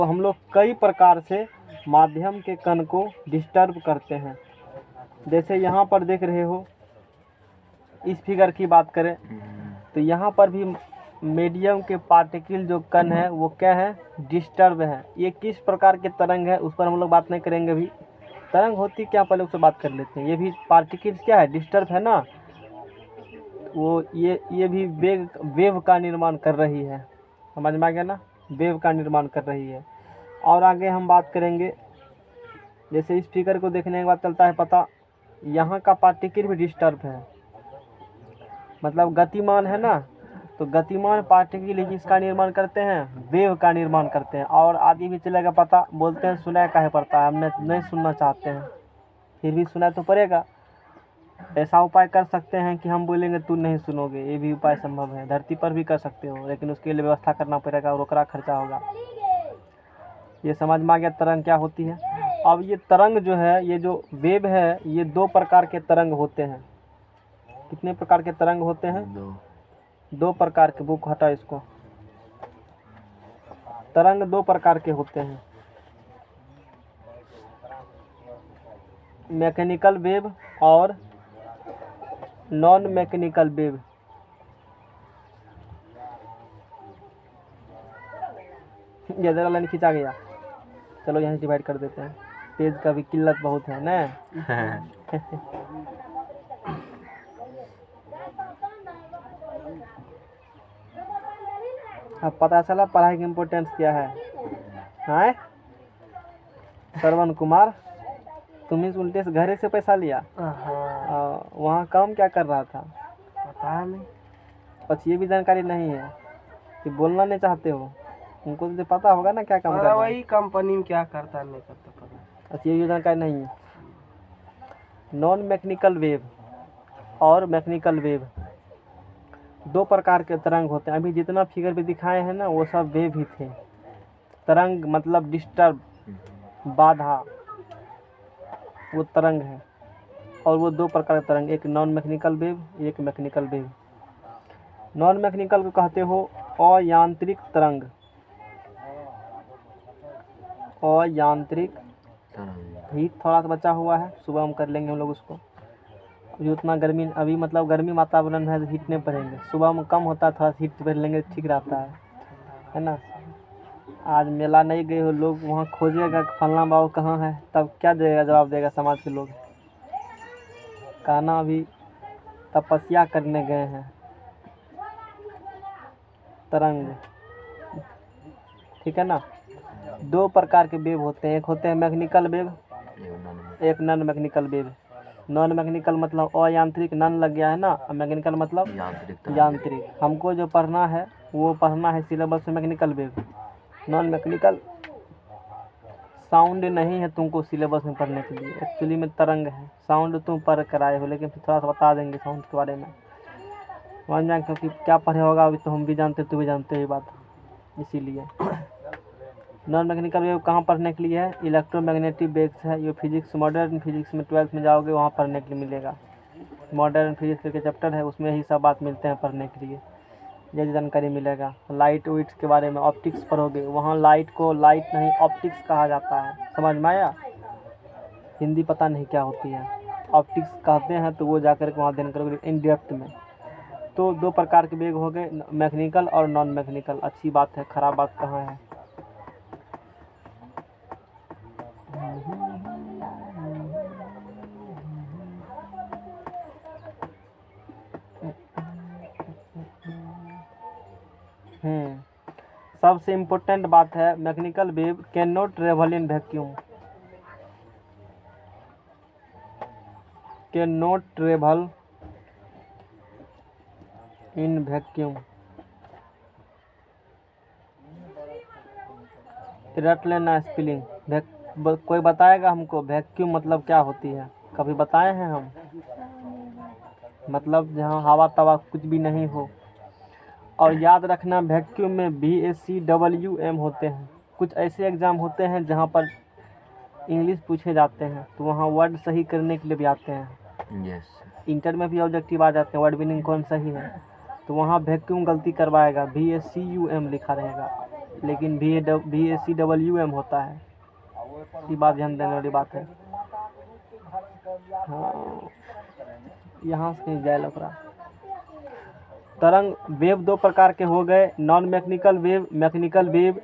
तो हम लोग कई प्रकार से माध्यम के कण को डिस्टर्ब करते हैं। जैसे यहाँ पर देख रहे हो, इस फिगर की बात करें तो यहाँ पर भी मीडियम के पार्टिकल जो कण है वो क्या है, डिस्टर्ब है। ये किस प्रकार के तरंग है उस पर हम लोग बात नहीं करेंगे अभी। तरंग होती क्या, पहले उससे बात कर लेते हैं। ये भी पार्टिकल्स क्या है, डिस्टर्ब है ना। वो ये भी वेव का निर्माण कर रही है, समझ में आ गया ना, वेव का निर्माण कर रही है। और आगे हम बात करेंगे, जैसे इस फिगर को देखने के बाद चलता है पता, यहाँ का पार्टिकल भी डिस्टर्ब है, मतलब गतिमान है ना। तो गतिमान पार्टिकल किसका निर्माण करते हैं, वेव का निर्माण करते हैं। और आदि भी चलेगा पता, बोलते हैं सुनाई काहे पड़ता है, हमने नहीं सुनना चाहते हैं फिर भी सुनाई तो पड़ेगा। ऐसा उपाय कर सकते हैं कि हम बोलेंगे तू नहीं सुनोगे, ये भी उपाय संभव है। धरती पर भी कर सकते हो, लेकिन उसके लिए व्यवस्था करना पड़ेगा और ओकरा खर्चा होगा। ये समझ में आ गया तरंग क्या होती है। अब ये तरंग जो है, ये जो वेव है, ये दो प्रकार के तरंग होते हैं। कितने प्रकार के तरंग होते हैं, दो प्रकार के। बुक हटा इसको। तरंग दो प्रकार के होते हैं, मैकेनिकल वेव और नॉन मैकेनिकल वेव। ये जरा लाइन खींचा गया, चलो यहाँ डिवाइड कर देते हैं, पेज का भी किल्लत बहुत है ना। अब पता चला पढ़ाई की इम्पोर्टेंस क्या है। हाँ श्रवण कुमार, तुम इस उल्टे से घरे से पैसा लिया, वहाँ काम क्या कर रहा था पता नहीं। बस ये भी जानकारी नहीं है कि बोलना नहीं चाहते हो, उनको तो पता होगा ना क्या काम कर रहा है। वही कंपनी में क्या करता नहीं करता पता। बस ये भी जानकारी नहीं है। नॉन मैकेनिकल वेव और मैकेनिकल वेव दो प्रकार के तरंग होते हैं। अभी जितना फिगर भी दिखाए हैं ना वो सब वेव ही थे। तरंग मतलब डिस्टर्ब, बाधा, वो तरंग है। और वो दो प्रकार के तरंग, एक नॉन मैकेनिकल वेव, एक मैकेनिकल वेव। नॉन मैकेनिकल को कहते हो अयांत्रिक तरंग। अयांत्रिक हीट थोड़ा सा बचा हुआ है, सुबह हम कर लेंगे हम लोग उसको। अभी उतना गर्मी, अभी मतलब गर्मी वातावरण है तो हीट नहीं पड़ेंगे, सुबह में कम होता है, थोड़ा हीट पहन लेंगे ठीक रहता है ना। आज मेला नहीं गए हो, लोग वहाँ खोजेगा फलना बाबू कहाँ है, तब क्या देगा, जवाब देगा समाज के लोग, कहना अभी तपस्या करने गए हैं। तरंग, ठीक है ना। दो प्रकार के वेव होते हैं, एक होते हैं मैकेनिकल वेव, एक non mechanical wave. Non mechanical मतलब अयांत्रिक, नॉन लग गया है ना, और मैकेनिकल मतलब यांत्रिक। हमको जो पढ़ना है वो पढ़ना है सिलेबस में mechanical wave. Non mechanical sound नहीं है तुमको सिलेबस में पढ़ने के लिए, एक्चुअली में तरंग है। साउंड तुम पढ़ कर आए हो, लेकिन फिर थोड़ा सा बता देंगे साउंड के बारे में, समझ में, क्योंकि क्या पढ़े होगा अभी तो हम भी जानते, तू भी जानते ये बात, इसीलिए। नॉन मैकेनिकल वेव कहाँ पढ़ने के लिए है, इलेक्ट्रोमैग्नेटिक वेव्स है। ये फिजिक्स, मॉडर्न फिजिक्स में 12th में जाओगे वहाँ पढ़ने के लिए मिलेगा। मॉडर्न फिजिक्स के चैप्टर है, उसमें ही सब बात मिलते हैं पढ़ने के लिए, ये जानकारी मिलेगा। लाइट वेट्स के बारे में ऑप्टिक्स पढ़ोगे, वहाँ लाइट को लाइट नहीं ऑप्टिक्स कहा जाता है, समझ में आया। हिंदी पता नहीं क्या होती है, ऑप्टिक्स कहते हैं, तो वो जाकर के वहाँ अध्ययन करोगे इन डेप्थ में। तो दो प्रकार के वेग हो गए, मैकेनिकल और नॉन मैकेनिकल। अच्छी बात है, खराब बात कहाँ है। सबसे इम्पोर्टेंट बात है, mechanical wave can not travel in vacuum, can not travel in vacuum. रट लेना स्पेलिंग। कोई बताएगा हमको वैक्यूम मतलब क्या होती है, कभी बताए हैं हम, मतलब जहाँ हवा तवा कुछ भी नहीं हो। और याद रखना वैक्यूम में VACWM होते हैं। कुछ ऐसे एग्ज़ाम होते हैं जहाँ पर इंग्लिश पूछे जाते हैं, तो वहाँ वर्ड सही करने के लिए भी आते हैं। इंटर में भी ऑब्जेक्टिव आ जाते हैं, वर्ड मीनिंग कौन सही है, तो वहाँ वैक्यूम गलती करवाएगा, VACUM लिखा रहेगा। लेकिन VACWM होता है। ये बात ध्यान देने वाली बात है। हाँ, यहाँ से कहीं जाए लग रहा। तरंग वेव दो प्रकार के हो गए, non mechanical wave, mechanical wave.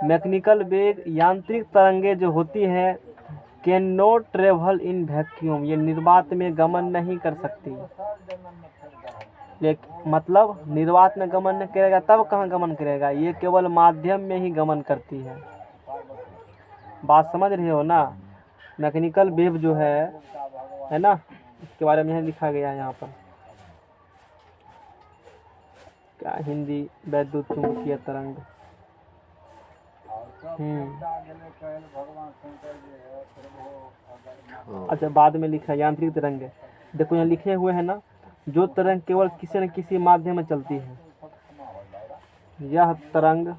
Mechanical wave यांत्रिक तरंगे जो होती हैं can not travel in vacuum, ये निर्वात में गमन नहीं कर सकती। लेकिन मतलब निर्वात में गमन नहीं करेगा तब कहाँ गमन करेगा, ये केवल माध्यम में ही गमन करती है। बात समझ रहे हो ना। मैकेनिकल वेव जो है ना, इसके बारे में लिखा गया है यहाँ पर, क्या हिंदी, वैद्युत चुंबकीय तरंग। अच्छा, बाद में लिखा है यांत्रिक तरंग। देखो यहाँ लिखे हुए हैं ना, जो तरंग केवल किसी न किसी माध्यम में चलती है। यह तरंग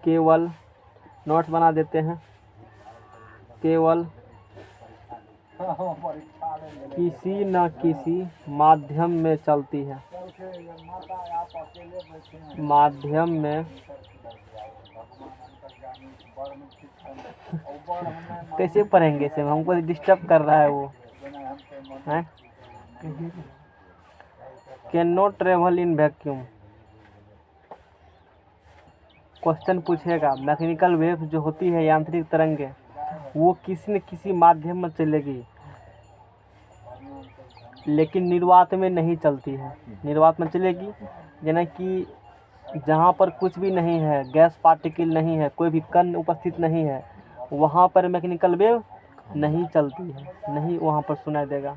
केवल, नोट्स बना देते हैं, केवल किसी न किसी माध्यम में चलती है। माध्यम में कैसे पढ़ेंगे इसे, हमको डिस्टर्ब कर रहा है वो है। Can not travel in vacuum. Question पूछेगा, मैकेनिकल वेव जो होती है यांत्रिक तरंगे, वो किसी न किसी माध्यम में चलेगी लेकिन निर्वात में नहीं चलती है। निर्वात में चलेगी यानी कि जहाँ पर कुछ भी नहीं है, गैस पार्टिकल नहीं है, कोई भी कण उपस्थित नहीं है, वहाँ पर मैकेनिकल वेव नहीं चलती है, नहीं वहाँ पर सुनाई देगा।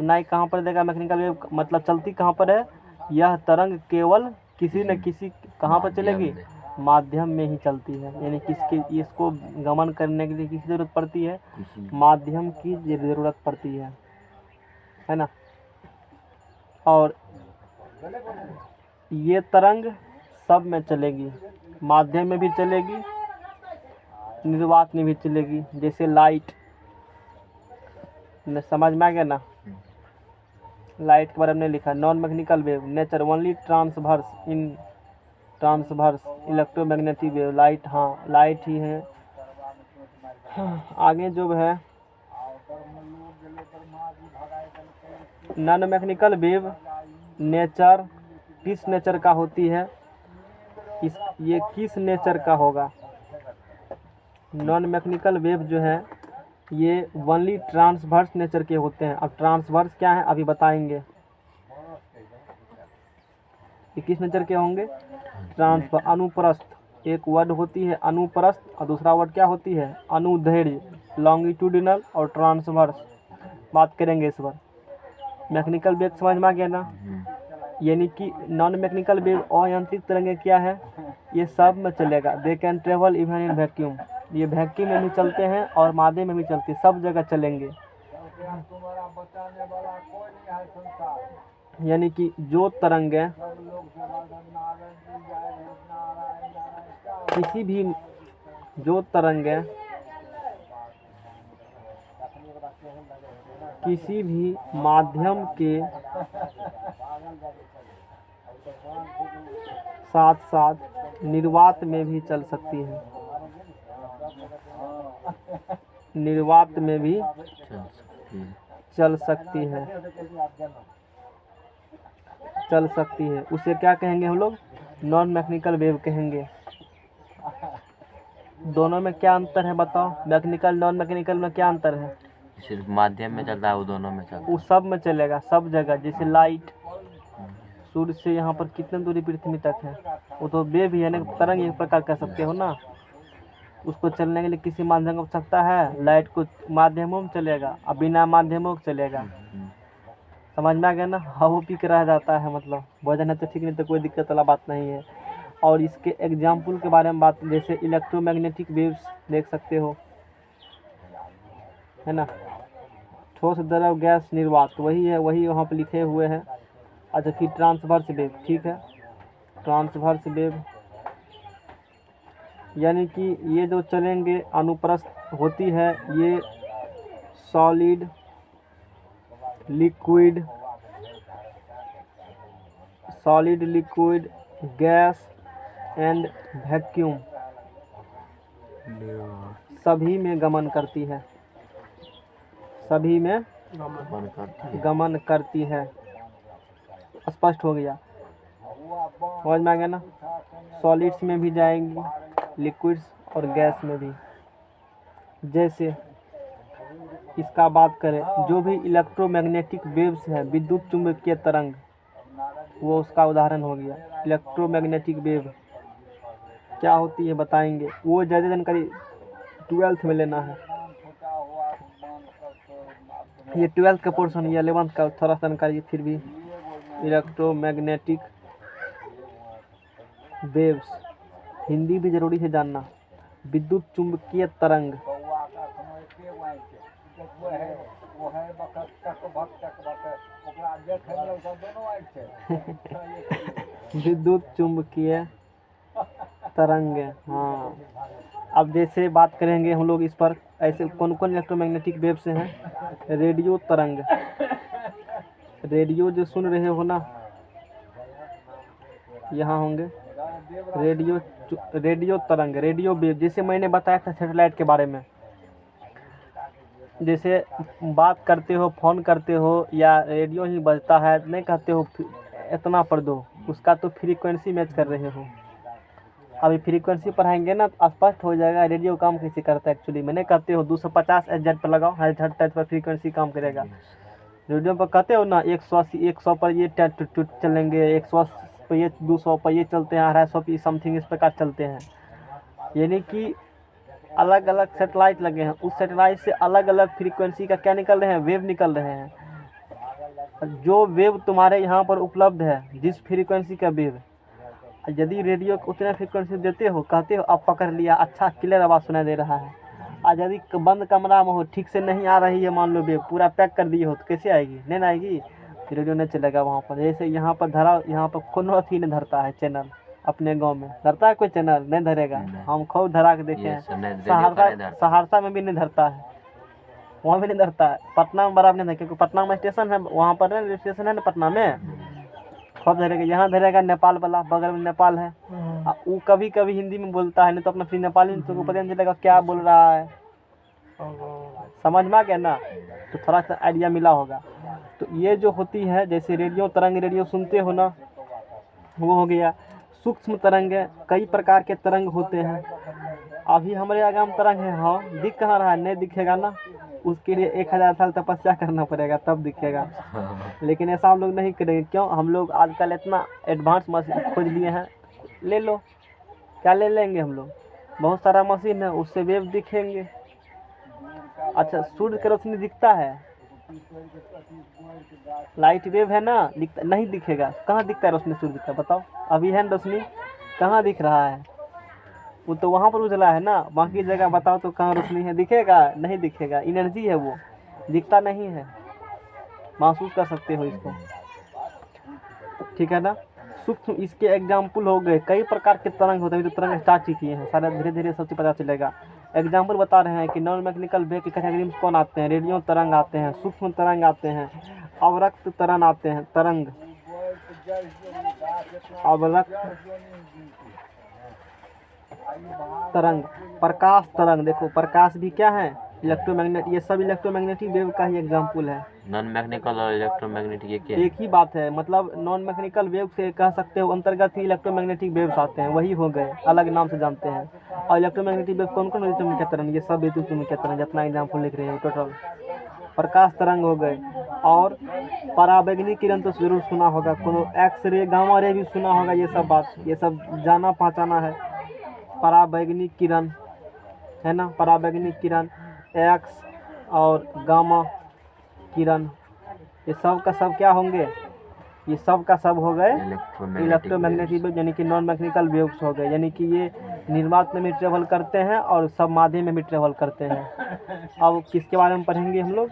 सुनाई कहाँ पर देगा मैकेनिकल वेव, मतलब चलती कहाँ पर है। यह तरंग केवल किसी न किसी, कहाँ पर चलेगी, माध्यम में ही चलती है। यानी किसके, इसको गमन करने के लिए किसकी जरूरत पड़ती है, माध्यम की जरूरत पड़ती है ना। और ये तरंग सब में चलेगी, माध्यम में भी चलेगी, निर्वात में भी चलेगी। जैसे लाइट, समझ में आ गया ना। लाइट के बारे में लिखा, non mechanical wave nature only transverse electromagnetic wave. Light, हाँ लाइट ही है। आगे जो है नॉन मैकेनिकल वेव नेचर, किस नेचर का होती है, ये किस नेचर का होगा। नॉन मैकेनिकल वेव जो है ये ओनली ट्रांसवर्स नेचर के होते हैं। अब ट्रांसवर्स क्या है अभी बताएंगे। ये किस नेचर के होंगे, ट्रांसवर्स, अनुप्रस्थ, एक वर्ड होती है अनुप्रस्थ और दूसरा वर्ड क्या होती है, अनुदैर्ध्य, लॉन्गिट्यूडिनल और ट्रांसवर्स। बात करेंगे इस बार। मैकेनिकल वेव समझ में आ गया ना। यानी कि नॉन मैकेनिकल वेव अयांत्रिक तरंगे क्या है, ये सब में चलेगा। They can travel even in vacuum, ये वैक्यूम में भी चलते हैं और माध्यम में भी चलते हैं, सब जगह चलेंगे। यानी कि जो तरंगे किसी भी, जो तरंगे किसी भी माध्यम के साथ साथ निर्वात में भी चल सकती है, निर्वात में भी चल सकती है, चल सकती है। उसे क्या कहेंगे हम लोग, नॉन मैकेनिकल वेव कहेंगे। दोनों में क्या अंतर है बताओ, मैकेनिकल नॉन मैकेनिकल में क्या अंतर है। सिर्फ माध्यम में चलता है, वो दोनों में चलता है। वो सब में चलेगा, सब जगह। जैसे लाइट, सूर्य से यहाँ पर कितने दूरी पृथ्वी तक है, वो तो वेव ही है ना, तरंग एक प्रकार कह सकते हो ना। उसको चलने के लिए किसी माध्यम की आवश्यकता है, लाइट को माध्यमों में चलेगा, अब बिना माध्यमों के चलेगा। समझ में आ गया ना। हवा पी के रह जाता है, मतलब भोजन है तो ठीक, नहीं तो कोई दिक्कत वाला बात नहीं है। और इसके एग्जाम्पल के बारे में बात, जैसे इलेक्ट्रोमैग्नेटिक वेव्स देख सकते हो, है ना। ठोस द्रव गैस निर्वात, वही है, वही वहाँ पे लिखे हुए हैं। अच्छा फिर ट्रांसवर्स वेव, ठीक है। ट्रांसवर्स वेव यानी कि ये जो चलेंगे अनुप्रस्थ होती है, ये solid, liquid, solid, liquid, gas and vacuum सभी में गमन करती है, सभी में मन करती है। गमन करती है। स्पष्ट हो गया, समझ में आ गया ना। सॉलिड्स में भी जाएंगी, लिक्विड्स और गैस में भी। जैसे इसका बात करें, जो भी इलेक्ट्रोमैग्नेटिक वेव्स हैं, विद्युत चुंबकीय तरंग, वो उसका उदाहरण हो गया। इलेक्ट्रोमैग्नेटिक वेव क्या होती है बताएंगे, वो ज़्यादा जानकारी 12th में लेना है। ये 12th का पोर्शन, ये 11th का थोड़ा सा जानकारी फिर भी। इलेक्ट्रोमैग्नेटिक वेव्स हिंदी भी जरूरी है जानना। विद्युत चुंबकीय तरंग, विद्युत चुंबकीय तरंग। हाँ, अब जैसे बात करेंगे हम लोग इस पर, ऐसे कौन कौन इलेक्ट्रोमैग्नेटिक वेव से हैं। रेडियो तरंग, रेडियो जो सुन रहे हो ना, यहाँ होंगे रेडियो तरंग, रेडियो वेव। जैसे मैंने बताया था सैटेलाइट के बारे में, जैसे बात करते हो, फ़ोन करते हो, या रेडियो ही बजता है, नहीं कहते हो इतना पर दो, उसका तो फ्रीक्वेंसी मैच कर रहे हो। अभी फ्रीक्वेंसी पढ़ाएंगे ना तो स्पष्ट हो जाएगा रेडियो काम कैसे करता है एक्चुअली। मैंने कहते हो 250 HZ पर लगाओ, हर्ट्ज पर फ्रीक्वेंसी काम करेगा। रेडियो पर कहते हो ना 180 100 पर ये चलेंगे, 180 पर ये, 200 पर ये चलते हैं, 250 पर समथिंग इस प्रकार चलते हैं। यानी कि अलग अलग सेटेलाइट लगे हैं, उस सेटेलाइट से अलग अलग फ्रीक्वेंसी का क्या निकल रहे हैं, वेव निकल रहे हैं। जो वेव तुम्हारे यहाँ पर उपलब्ध है, जिस फ्रीक्वेंसी का वेव, यदि रेडियो को उतना फ्रीक्वेंसी देते हो, कहते हो अब पकड़ लिया, अच्छा क्लियर आवाज़ सुनाई दे रहा है। आज यदि बंद कमरा में हो, ठीक से नहीं आ रही है, मान लो वेव पूरा पैक कर दिए हो, तो कैसे आएगी, नहीं आएगी, रेडियो नहीं चलेगा वहाँ पर। जैसे यहाँ पर धरा, यहाँ पर कोनो अथी नहीं धरता है चैनल, अपने गांव में धरता है कोई चैनल, नहीं धरेगा। हम खूब धरा के देखे हैं, सहरसा में भी नहीं धरता है, वहाँ भी नहीं धरता है। पटना में बराबर नहीं धरता, क्योंकि पटना में स्टेशन है, वहाँ पर रेलवे स्टेशन है ना पटना में, खूब धरेगा। यहाँ धरेगा नेपाल वाला, बगल में नेपाल है, वो कभी कभी हिंदी में बोलता है, नहीं तो अपना फिर नेपाली में, तो पता नहीं चलेगा क्या बोल रहा है। समझ में आ गया ना, तो थोड़ा सा आइडिया मिला होगा। तो ये जो होती है, जैसे रेडियो तरंग, रेडियो सुनते हो ना, वो हो गया। सूक्ष्म तरंग, कई प्रकार के तरंग होते हैं। अभी हमारे आगाम तरंग है, हाँ, दिख कहाँ रहा है, नहीं दिखेगा ना, उसके लिए 1000 साल तपस्या करना पड़ेगा तब दिखेगा। लेकिन ऐसा हम लोग नहीं करेंगे, क्यों, हम लोग आजकल इतना एडवांस मशीन खोज लिए हैं। ले लो, क्या ले लेंगे हम लोग, बहुत सारा मशीन है, उससे वेव दिखेंगे। अच्छा, सूर्य की रोशनी दिखता है, लाइट वेव है ना, दिखता नहीं, दिखेगा कहाँ दिखता है रोशनी, सूर्य का बताओ। अभी है रोशनी, कहाँ दिख रहा है, वो तो वहाँ पर उजला है ना, बाकी जगह बताओ तो कहाँ रोशनी है, दिखेगा नहीं दिखेगा, एनर्जी है वो, दिखता नहीं है, महसूस कर सकते हो इसको, ठीक है ना। सूक्ष्म इसके एग्जाम्पल हो गए, कई प्रकार के तरंग होते हैं, जो तरंग स्टार्ट ही किए हैं सारे, धीरे धीरे सबसे पता चलेगा। एग्जाम्पल बता रहे हैं कि नॉन मैकेनिकल वेव की कैटेगरी में कौन आते हैं, रेडियो तरंग आते हैं, सूक्ष्म तरंग आते हैं, अवरक्त तरंग आते हैं, तरंग अवरक्त तरंग, प्रकाश तरंग। देखो प्रकाश भी क्या है, इलेक्ट्रोमैग्नेट, ये सब इलेक्ट्रोमैग्नेटिक वेव का ही एग्जाम्पल है। नॉन मैकेनिकल और इलेक्ट्रोमैग्नेटिक एक ही है? एक ही बात है, मतलब नॉन मैकेनिकल वेव से कह सकते हो अंतर्गत ही इलेक्ट्रोमैग्नेटिक वेव्स आते हैं, वही हो गए, अलग नाम से जानते हैं। और इलेक्ट्रोमैग्नेटिक वेव कौन कौन इलेक्ट्रोमैग्नेटिक तरंग, ये सब इलेक्ट्रोमैग्नेटिक तरंग, जितना एग्जाम्पल लिख रहे हैं टोटल। प्रकाश तरंग हो गए, और पराबैंगनी किरण तो जरूर सुना होगा, कोनो एक्सरे, गामा रे भी सुना होगा, ये सब बात, ये सब जाना पहचाना है। पराबैंगनी किरण है ना, पराबैंगनी किरण, एक्स और गामा किरण, ये सब का सब क्या होंगे, ये सब का सब हो गए इलेक्ट्रोमैग्नेटिक वेव, यानी कि नॉन मैकेनिकल वेव्स हो गए, यानी कि ये निर्वात में भी ट्रेवल करते हैं और सब माध्यम में भी ट्रेवल करते हैं। अब किसके बारे में पढ़ेंगे हम लोग,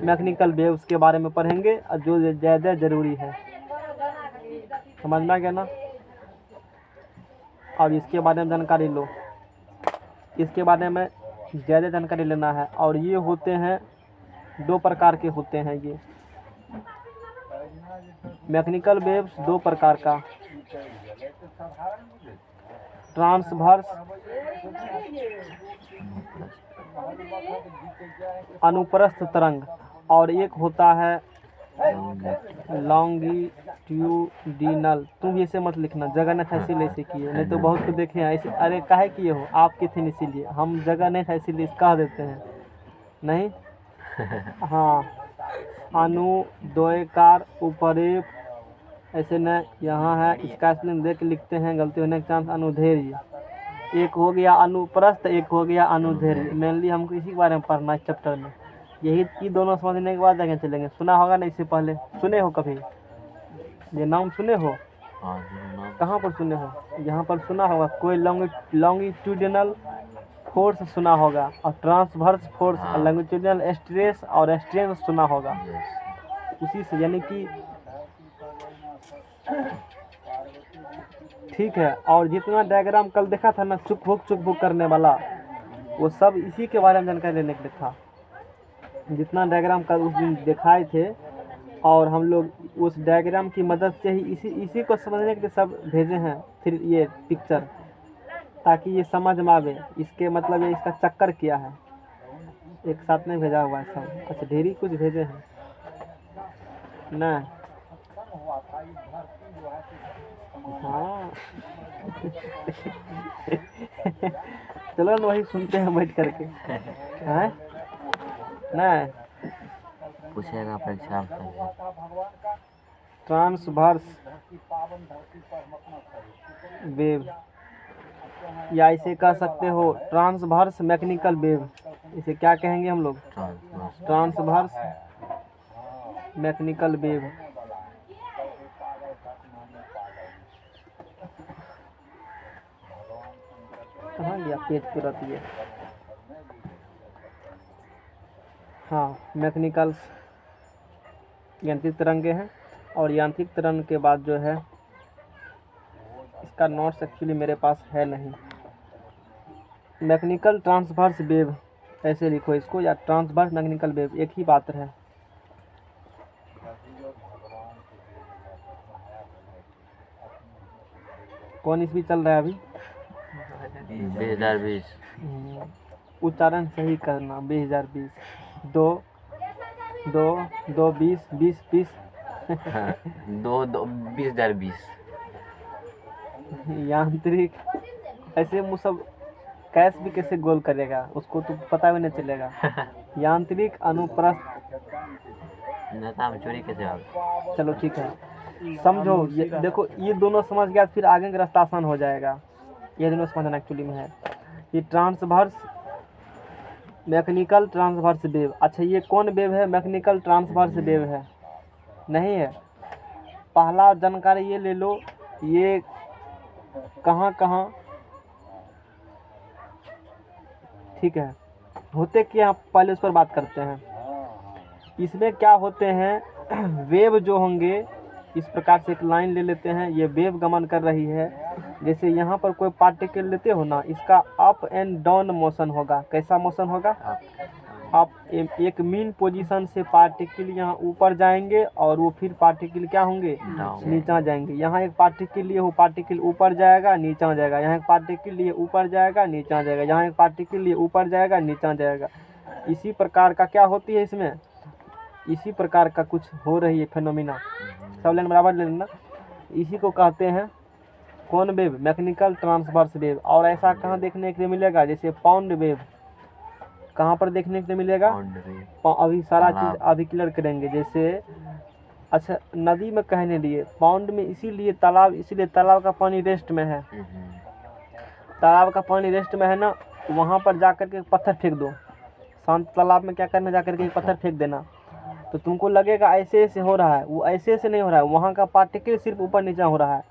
मैकेनिकल वेव्स के बारे में पढ़ेंगे, जो ज़्यादा ज़रूरी है, समझना क्या ना। अब इसके बारे में जानकारी लो, इसके बारे में ज़्यादा जानकारी लेना है। और ये होते हैं 2 प्रकार के होते हैं ये, मैकेनिकल वेव्स दो प्रकार का, ट्रांसवर्स अनुप्रस्थ तरंग, और एक होता है लॉन्गिट्यूडिनल। तुम इसे मत लिखना, जगह नहीं था इसीलिए इसे किए, नहीं तो बहुत को देखे हैं ऐसे। अरे काहे किए हो, आप किए थे इसीलिए, हम जगह नहीं था इसीलिए कह देते हैं नहीं। हाँ, अनुद्वयकार उपरेप ऐसे न, यहाँ है इसका स्पेलिंग देख के लिखते हैं, गलती होने का चांस। अनुदैर्घ्य एक हो गया, अनुप्रस्थ एक हो गया अनुदैर्घ्य। मेनली हमको इसी के बारे में पढ़ना है चैप्टर में। यही ये दोनों समझने के बाद आगे चलेंगे। सुना होगा ना इससे पहले, सुने हो कभी ये नाम सुने हो? हाँ जी, कहाँ पर सुने हो? यहाँ पर सुना होगा कोई लॉन्गिट्यूडिनल फोर्स सुना होगा, और ट्रांसवर्स फोर्स, हाँ। लॉन्गिट्यूडिनल स्ट्रेस और स्ट्रेन सुना होगा। यस। उसी से यानी कि ठीक है। और जितना डायग्राम कल देखा था ना, चुक भुक करने वाला, वो सब इसी के बारे में जानकारी लेने के लिए था। जितना डायग्राम कल उस दिन दिखाए थे, और हम लोग उस डायग्राम की मदद से ही इसी को समझने के लिए सब भेजे हैं। फिर ये पिक्चर, ताकि ये समझ में आवे इसके मतलब ये इसका चक्कर क्या है। एक साथ नहीं भेजा हुआ है सब, अच्छा ढेरी कुछ भेजे हैं ना। हाँ चलो ना, वही सुनते हैं बैठ करके, हैं ना। पूछेगा परीक्षा में। ट्रांसवर्स वेव, या इसे कह सकते हो ट्रांसवर्स मैकेनिकल वेव। इसे क्या कहेंगे हम लोग? Transverse mechanical wave. कहाँ गया पेज तुरंत ये? हाँ, मैकेनिकल यांत्रिक तरंगे हैं, और यांत्रिक तरंग के बाद जो है, इसका नोट्स एक्चुअली मेरे पास है नहीं। मैकेनिकल ट्रांसवर्स वेव ऐसे लिखो इसको, या ट्रांसवर्स मैकेनिकल वेव एक ही बात है। कौन ईस्वी चल रहा है अभी? 2020। उच्चारण सही करना, 2020। 2020 2020। यांत्रिक ऐसे मुँह सब कैश भी कैसे गोल करेगा, उसको तो पता भी नहीं चलेगा। यांत्रिक अनुप्रस्थ, नेता में चोरी कैसे आ गई? चलो ठीक है, समझो। ये देखो, ये दोनों समझ गया, फिर आगे का रास्ता आसान हो जाएगा। ये दोनों समझना एक्चुअली में है। ये ट्रांसवर्स मैकेनिकल ट्रांसवर्स वेव। अच्छा, ये कौन वेव है? मैकेनिकल ट्रांसवर्स वेव है, नहीं है। पहला जानकारी ये ले लो, ये कहाँ कहाँ, ठीक है, होते क्या, पहले उस पर बात करते हैं। इसमें क्या होते हैं, वेव जो होंगे, इस प्रकार से एक लाइन ले लेते हैं, ये वेव गमन कर रही है। जैसे यहाँ पर कोई पार्टिकल लेते हो ना, इसका अप एंड डाउन मोशन होगा। कैसा मोशन होगा? अप, एक मीन पोजीशन से पार्टिकल यहाँ ऊपर जाएंगे, और वो फिर पार्टिकल क्या होंगे? नीचा जाएंगे। यहाँ एक पार्टिकल लिए हो, पार्टिकल ऊपर जाएगा नीचा जाएगा, यहाँ एक पार्टिकल लिए ऊपर जाएगा नीचा जाएगा, यहाँ एक पार्टिकल लिए ऊपर जाएगा नीचा जाएगा। इसी प्रकार का क्या होती है इसमें, इसी प्रकार का कुछ हो रही है फेनोमिना। सब लाइन बराबर ले लेना। इसी को कहते हैं कौन वेव? Mechanical transverse wave. और ऐसा कहाँ देखने के लिए मिलेगा? जैसे पाउंड वेव, कहाँ पर देखने के लिए मिलेगा? अभी सारा चीज़ अभी क्लियर करेंगे। जैसे अच्छा, नदी में कहने लिए, पाउंड में इसीलिए तालाब का पानी रेस्ट में है। तालाब का पानी रेस्ट में है ना, वहाँ पर जाकर के पत्थर फेंक दो। शांत तालाब में क्या करना, जाकर के पत्थर फेंक देना, तो तुमको लगेगा ऐसे ऐसे हो रहा है। वो ऐसे ऐसे नहीं हो रहा है, वहाँ का पार्टिकल सिर्फ ऊपर नीचा हो रहा है।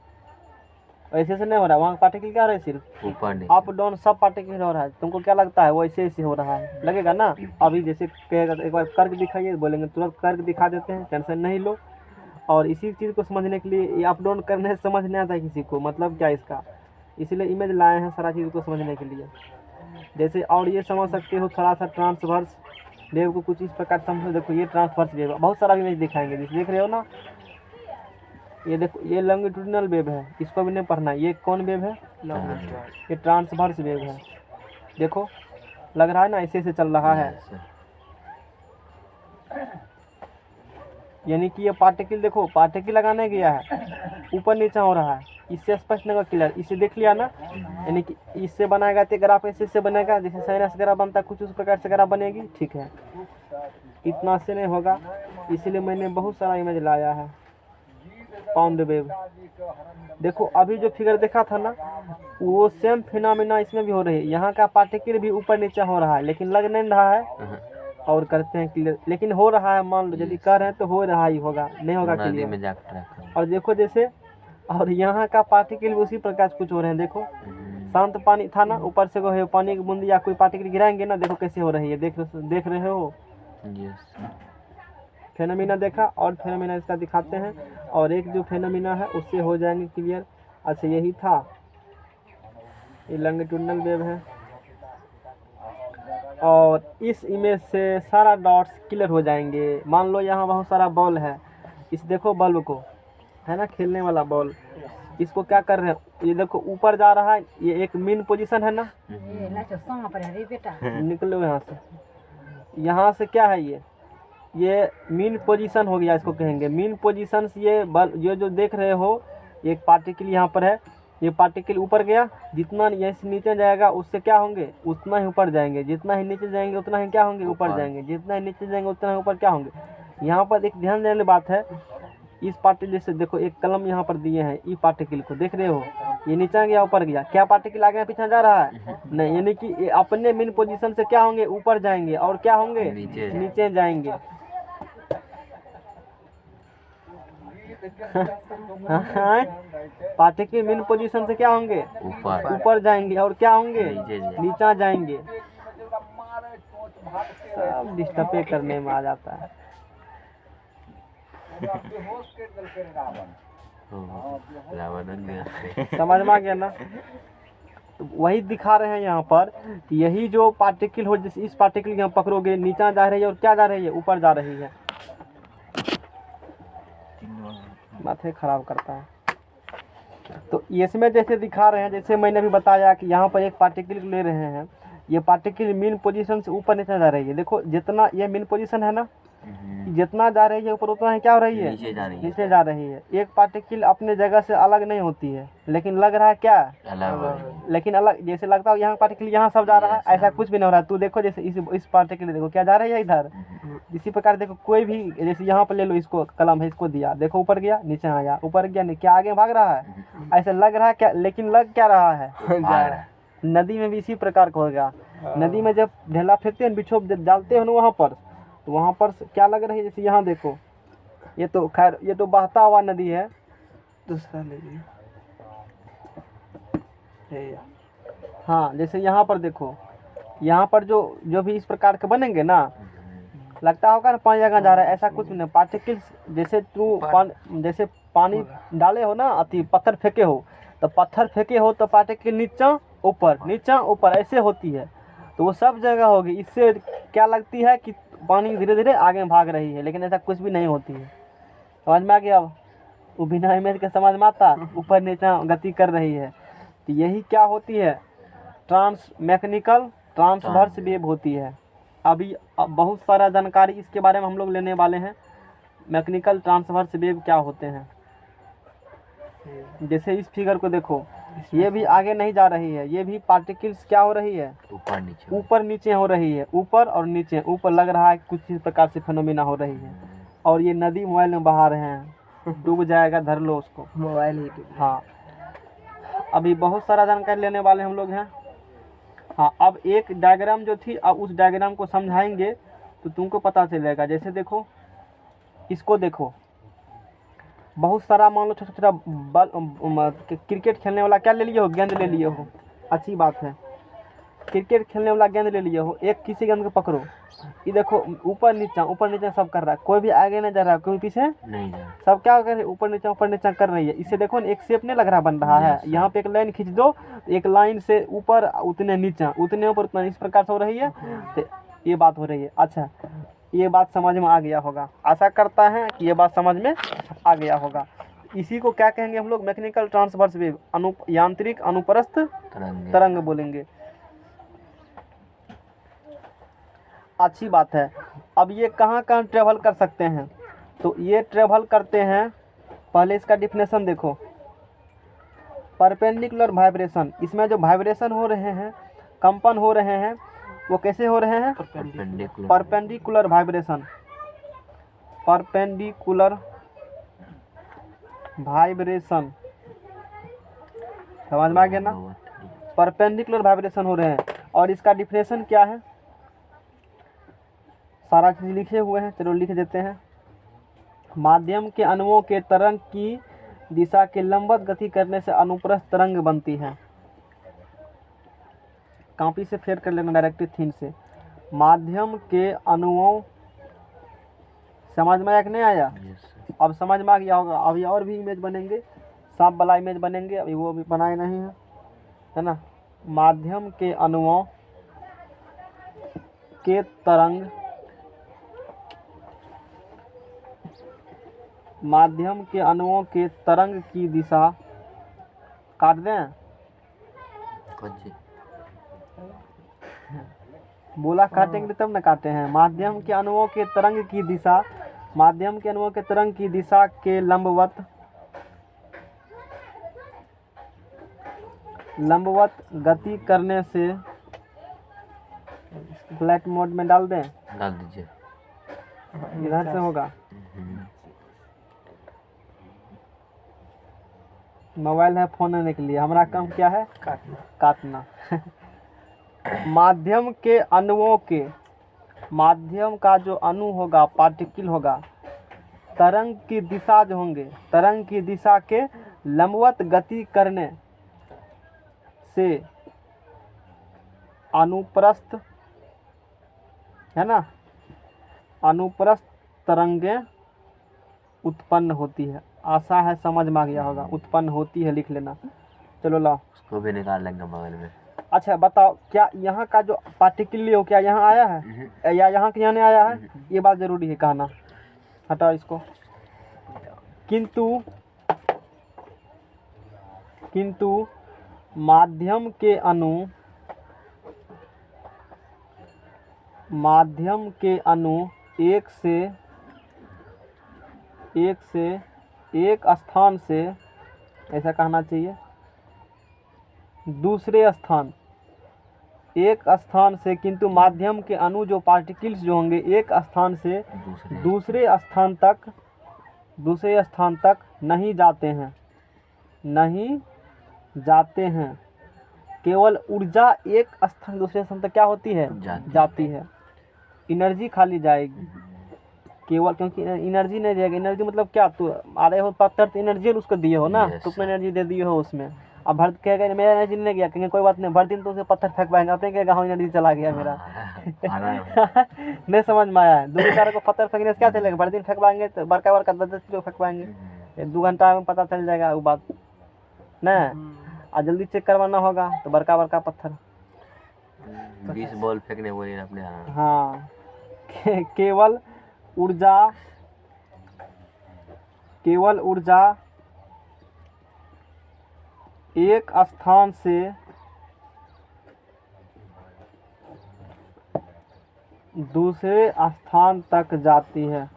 ऐसे ऐसे नहीं हो रहा है, वहाँ का पार्टिकल क्या हो रहा है, सिर्फ ऊपर अप डाउन सब पार्टिकल हो रहा है। तुमको क्या लगता है वो ऐसे ऐसे हो रहा है, लगेगा ना। अभी जैसे कहेगा एक बार करके दिखाइए, बोलेंगे तुरंत करके दिखा देते हैं, टेंशन नहीं लो। और इसी चीज़ को समझने के लिए, ये अप डाउन करने से समझ नहीं आता है किसी को, मतलब क्या इसका, इसीलिए इमेज लाए हैं सारा चीज़ को समझने के लिए। जैसे और ये समझ सकते हो थोड़ा सा ट्रांसवर्स वेव को कुछ इस प्रकार समझो। देखो ये ट्रांसवर्स वेव, बहुत सारा इमेज दिखाएंगे, जैसे देख रहे हो ना, ये देखो ये लॉन्गिट्यूडिनल वेव है, इसको भी नहीं पढ़ना। ये कौन वेव है? ये ट्रांसवर्स वेव है। देखो लग रहा है ना ऐसे से चल रहा है, Yes, sir. यानी कि ये पार्टिकल देखो, पार्टिकल लगाने गया है, ऊपर नीचे हो रहा है। इससे स्पष्ट नहीं होगा, क्लियर। इसे देख लिया ना, यानी कि इससे बनाएगा तो ग्राफ ऐसे से बनेगा, जैसे साइनस ग्राफ बनता है, कुछ उस प्रकार से ग्राफ बनेगी। ठीक है, इतना से नहीं होगा, इसीलिए मैंने बहुत सारा इमेज लाया है। पाउंड वेव देखो, अभी जो फिगर देखा था ना, वो सेम फिनोमिना इसमें भी हो रही है। यहाँ का पार्टिकल भी ऊपर नीचे हो रहा है, लेकिन लग नहीं रहा है। और करते हैं क्लियर, लेकिन हो रहा है। मान लो यदि कर रहे हैं तो हो रहा ही होगा, नहीं होगा नदी क्लियर। में जाकर ट्रैक करो। और देखो जैसे, और यहाँ का पार्टिकल भी उसी प्रकार से कुछ हो रहे हैं। देखो शांत पानी था ना, ऊपर से है पानी की बूंद या कोई पार्टिकल गिराएंगे ना, देखो कैसे हो रही है। देख रहे हो Yes, sir. फेनोमिना देखा, और फेनोमिना इसका दिखाते हैं, और एक जो फेनोमिना है उससे हो जाएंगे क्लियर। अच्छा यही था, ये लॉन्गिट्यूडिनल वेव है। और इस इमेज से सारा डॉट्स क्लियर हो जाएंगे। मान लो यहाँ बहुत सारा बॉल है, इस देखो बल्ब को, है ना खेलने वाला बॉल, इसको क्या कर रहे हैं, ये देखो ऊपर जा रहा है, ये एक मेन पोजीशन है ना। निकलो यहाँ से, यहाँ से क्या है, ये मेन पोजीशन हो गया, इसको कहेंगे मेन पोजीशन। ये जो देख रहे हो, एक पार्टिकल यहाँ पर है, ये पार्टिकल ऊपर गया, जितना यहाँ नीचे जाएगा उससे क्या होंगे, उतना ही ऊपर जाएंगे। जितना ही नीचे जाएंगे उतना ही क्या होंगे, ऊपर जाएंगे। जितना ही नीचे जाएंगे उतना ही ऊपर क्या होंगे। यहाँ पर एक ध्यान देने वाली बात है, इस पार्टिकल जैसे देखो एक कलम यहाँ पर दिए हैं, ई पार्टिकल को देख रहे हो, ये नीचे गया ऊपर गया, क्या पार्टिकल आगे पीछे जा रहा है? नहीं, यानी कि ये अपने मेन पोजीशन से क्या होंगे, ऊपर जाएंगे, और क्या होंगे, नीचे जाएंगे। पार्टिकल मेन पोजीशन से क्या होंगे, ऊपर जाएंगे, और क्या होंगे, नीचे जाएंगे। सब डिस्टर्ब करने में आ जाता है। समझ में आ गया ना। तो वही दिखा रहे हैं यहाँ पर, यही जो पार्टिकल हो, जैसे इस पार्टिकल यहाँ पकड़ोगे, नीचे जा रही है और क्या जा रही है, ऊपर जा रही है। माथे खराब करता है। तो इसमें जैसे दिखा रहे हैं, जैसे मैंने अभी बताया कि यहाँ पर एक पार्टिकल ले रहे हैं, ये पार्टिकल मेन पोजीशन से ऊपर नीचे जा रही है। देखो जितना ये मेन पोजीशन है ना, जितना जा रही है ऊपर उतना ही क्या हो रही है, नीचे जा रही है। एक पार्टिकल अपने जगह से अलग नहीं होती है, लेकिन लग रहा है क्या अलग, लेकिन अलग। जैसे लगता है यहाँ पार्टिकल यहाँ सब जा रहा है, ऐसा कुछ भी नहीं हो रहा है। तू देखो जैसे इस पार्टिकल देखो क्या जा रही है इधर। इसी प्रकार देखो कोई भी, जैसे यहाँ पर ले लो, इसको कलम है, इसको दिया, देखो ऊपर गया नीचे आया, ऊपर गया नहीं, क्या आगे भाग रहा है, ऐसा लग रहा है क्या, लेकिन लग क्या रहा है। नदी में भी इसी प्रकार का होगा। नदी में जब ढेला फेंकते हैं, बिछो डालते हैं ना वहाँ पर, तो वहाँ पर क्या लग रही है, जैसे यहाँ देखो, ये तो खैर ये तो बहता हुआ नदी है, दूसरा ले लीजिए। हाँ जैसे यहाँ पर देखो, यहाँ पर जो भी इस प्रकार के बनेंगे ना, लगता होगा ना पानी जगह जा रहा है, ऐसा कुछ नहीं। पार्टिकल्स जैसे जैसे पानी डाले हो ना, अति पत्थर फेंके हो, तो पत्थर फेंके हो तो पार्टिकल नीचा ऊपर ऐसे होती है, तो वो सब जगह होगी। इससे क्या लगती है कि पानी धीरे धीरे आगे भाग रही है, लेकिन ऐसा कुछ भी नहीं होती है। समझ में आ गया? वो बिना इमेज के समझ में आता, ऊपर नीचे गति कर रही है। तो यही क्या होती है, मैकेनिकल ट्रांसवर्स वेव होती है। अभी बहुत सारा जानकारी इसके बारे में हम लोग लेने वाले हैं, मैकेनिकल ट्रांसवर्स वेव क्या होते हैं। जैसे इस फिगर को देखो, ये भी आगे नहीं जा रही है, ये भी पार्टिकल्स क्या हो रही है, ऊपर नीचे हो रही है, ऊपर और नीचे। ऊपर लग रहा है कुछ इस प्रकार से फेनोमिना हो रही है। और ये नदी मोबाइल में बहा रहे हैं, डूब जाएगा, धर लो उसको, मोबाइल ही। हाँ अभी बहुत सारा जानकारी लेने वाले हम लोग हैं। हाँ अब एक डायग्राम जो थी, अब उस डायग्राम को समझाएंगे तो तुमको पता चलेगा। जैसे देखो, इसको देखो, बहुत सारा मान लो छोटा छोटा क्रिकेट खेलने वाला क्या ले लिए हो, गेंद ले लिए हो, अच्छी बात है। क्रिकेट खेलने वाला गेंद ले लिए हो, एक किसी गेंद को पकड़ो, ये देखो ऊपर नीचे सब कर रहा है, कोई भी आगे नहीं जा रहा है, कोई पीछे नहीं जा रहा, सब क्या कर रहे हैं, ऊपर नीचे कर रही है। इससे देखो एक शेप नहीं लग रहा बन रहा है। यहाँ पे एक लाइन खींच दो, एक लाइन से ऊपर उतने नीचे, उतने ऊपर उतना, इस प्रकार से हो रही है। तो ये बात हो रही है। अच्छा ये बात समझ में आ गया होगा, आशा करता है कि ये बात समझ में आ गया होगा। इसी को क्या कहेंगे हम लोग? मैकेनिकल ट्रांसवर्स वेव, यांत्रिक अनुप्रस्थ तरंगे। तरंग बोलेंगे। अच्छी बात है। अब ये कहाँ कहाँ ट्रेवल कर सकते हैं? तो ये ट्रेवल करते हैं, पहले इसका डिफिनेशन देखो, परपेंडिकुलर वाइब्रेशन। इसमें जो वाइब्रेशन हो रहे हैं, कंपन हो रहे हैं, वो कैसे हो रहे हैं? Perpendicular. Perpendicular vibration, perpendicular vibration, समझ में आ गया ना? परपेंडिकुलर वाइब्रेशन हो रहे हैं। और इसका डिफिनेशन क्या है? सारा चीज लिखे हुए हैं, चलो लिख देते हैं। माध्यम के अणुओं के तरंग की दिशा के लंबवत गति करने से अनुप्रस्थ तरंग बनती है। कॉपी से फेर कर लेना डायरेक्टली थीम से। माध्यम के अणुओं, समझ में आया कि नहीं आया? Yes sir. अब समझ में आ गया होगा। अभी और भी इमेज बनेंगे, सांप वाला इमेज बनेंगे, अभी वो भी बनाए नहीं है ना? माध्यम के अणुओं के तरंग, माध्यम के अणुओं के तरंग की दिशा, काट दें? कौन सी? बोला काटेंगे तब न काटे हैं। माध्यम के अणुओं के तरंग की दिशा, माध्यम के अणुओं के तरंग की दिशा के लंबवत गति करने से, फ्लैट मोड में डाल दें, डाल दीजिए। इधर से होगा। मोबाइल है, फोन लेने के लिए, हमारा काम क्या है? काटना। माध्यम के अणुओं के, माध्यम का जो अणु होगा, पार्टिकल होगा, तरंग की दिशा जो होंगे, तरंग की दिशा के लंबवत गति करने से अनुप्रस्थ, है ना, अनुप्रस्थ तरंगें उत्पन्न होती है। आशा है समझ में आ गया होगा। उत्पन्न होती है लिख लेना। चलो लाओ, उसको भी निकाल लेंगे बगल में। अच्छा बताओ, क्या यहाँ का जो पार्टिकल हो, क्या यहाँ आया है या यहाँ के यहाँ नहीं आया है? ये बात जरूरी है कहना। हटाओ इसको। किंतु माध्यम के अणु एक स्थान से, ऐसा कहना चाहिए, दूसरे स्थान, एक स्थान से, किंतु माध्यम के अणु जो पार्टिकल्स जो होंगे, एक स्थान से दूसरे स्थान तक नहीं जाते हैं। केवल ऊर्जा एक स्थान दूसरे स्थान तक क्या होती है? जाती है। एनर्जी खाली जाएगी केवल, क्योंकि एनर्जी नहीं जाएगी। एनर्जी मतलब क्या? तो आ रहे हो पत्थर तो एनर्जी उसको दिए हो ना, तो अपना एनर्जी दे दिए हो उसमें। अब भर कहेगा मेरा एनर्जी नहीं गया, कहेंगे कोई बात नहीं, भर दिन तो उसे पत्थर फेंक पाएंगे, अपने कहेगा हाँ एनर्जी चला गया मेरा। नहीं समझ में आया? दूसरे को पत्थर फेंकने से क्या चलेगा? भर दिन फेंक पाएंगे तो बड़का 10-10 किलो फेंक पाएंगे, 2 घंटा में पता चल जाएगा वो बात नहीं। और जल्दी चेक करवाना होगा तो बड़का पत्थर 20 बॉल फेंकने बोले अपने। हाँ, केवल ऊर्जा एक स्थान से दूसरे स्थान तक जाती है।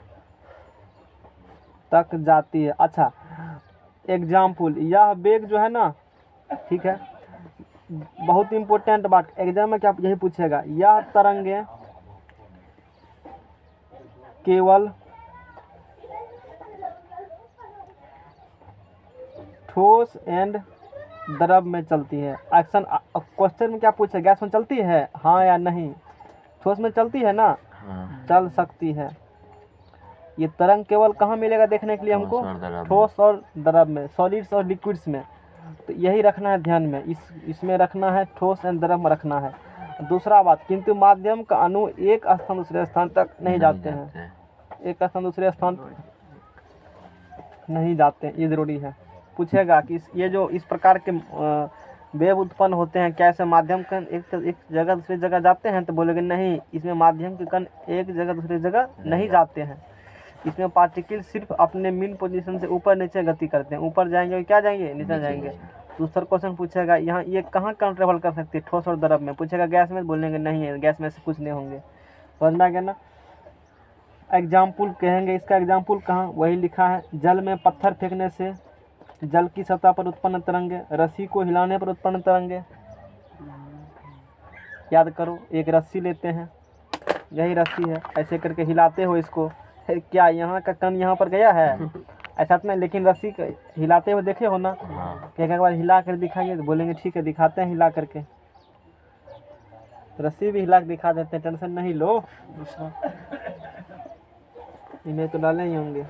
अच्छा, एग्जाम्पल, यह वेग जो है ना, ठीक है, बहुत इम्पोर्टेंट बात, एग्जाम में क्या यही पूछेगा। यह तरंगे केवल ठोस एंड द्रव में चलती है। एक्शन क्वेश्चन में क्या पूछे? गैस में चलती है, हाँ या नहीं? ठोस में चलती है ना? चल सकती है। ये तरंग केवल कहाँ मिलेगा देखने के लिए हमको? ठोस और द्रव में, सॉलिड्स और लिक्विड्स में। तो यही रखना है ध्यान में, इसमें रखना है, ठोस एंड द्रव में रखना है। दूसरा बात, किंतु माध्यम का अणु एक स्थान दूसरे स्थान तक नहीं जाते हैं। एक स्थान दूसरे स्थान नहीं जाते, ये जरूरी है। पूछेगा कि ये जो इस प्रकार के वेव उत्पन्न होते हैं, क्या ऐसे माध्यम कण एक जगह दूसरी जगह जाते हैं? तो बोलेंगे नहीं, इसमें माध्यम के कण एक जगह दूसरी जगह नहीं जाते हैं। इसमें पार्टिकल सिर्फ अपने मीन पोजीशन से ऊपर नीचे गति करते हैं, ऊपर जाएंगे क्या जाएंगे, नीचे जाएंगे। दूसरा क्वेश्चन पूछेगा यहाँ ये कहाँ ट्रेवल कर सकती है, ठोस और द्रव में। पूछेगा गैस में, बोलेंगे नहीं है, गैस में से कुछ नहीं होंगे। समझ में आ गया ना। एग्जाम्पल कहेंगे, इसका एग्जाम्पल कहाँ, वही लिखा है। जल में पत्थर फेंकने से जल की सतह पर उत्पन्न तरंगे, रस्सी को हिलाने पर उत्पन्न तरंगे। याद करो, एक रस्सी लेते हैं, यही रस्सी है, ऐसे करके हिलाते हो इसको, क्या यहाँ का कण यहाँ पर गया है, ऐसा तो नहीं, लेकिन रस्सी हिलाते हुए देखे हो ना। एक बार हिला कर दिखाइए, तो बोलेंगे ठीक है दिखाते हैं हिला करके। रस्सी भी हिला के दिखा देते हैं, टेंशन नहीं लो। दूसरा इन्हें तो डाले ही होंगे,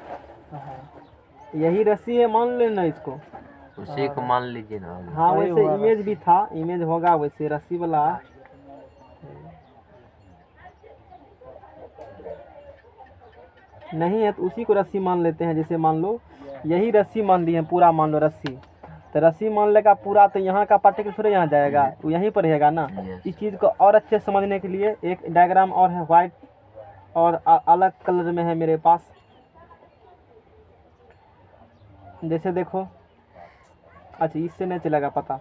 यही रस्सी है, मान लेना इसको। उसी को मान लीजिए ना। हाँ वैसे इमेज भी था, इमेज होगा वैसे रस्सी वाला। नहीं है तो उसी को रस्सी मान लेते हैं। जैसे मान लो यही रस्सी मान ली है, पूरा मान लो रस्सी, तो रस्सी मान लेगा पूरा, तो यहाँ का पार्टिकल थोड़े यहाँ जाएगा, वो यहीं पर रहेगा ना। इस चीज़ को और अच्छे समझने के लिए एक डायग्राम और है, वाइट और अलग कलर में है मेरे पास। जैसे देखो, अच्छा इससे नहीं चलेगा पता,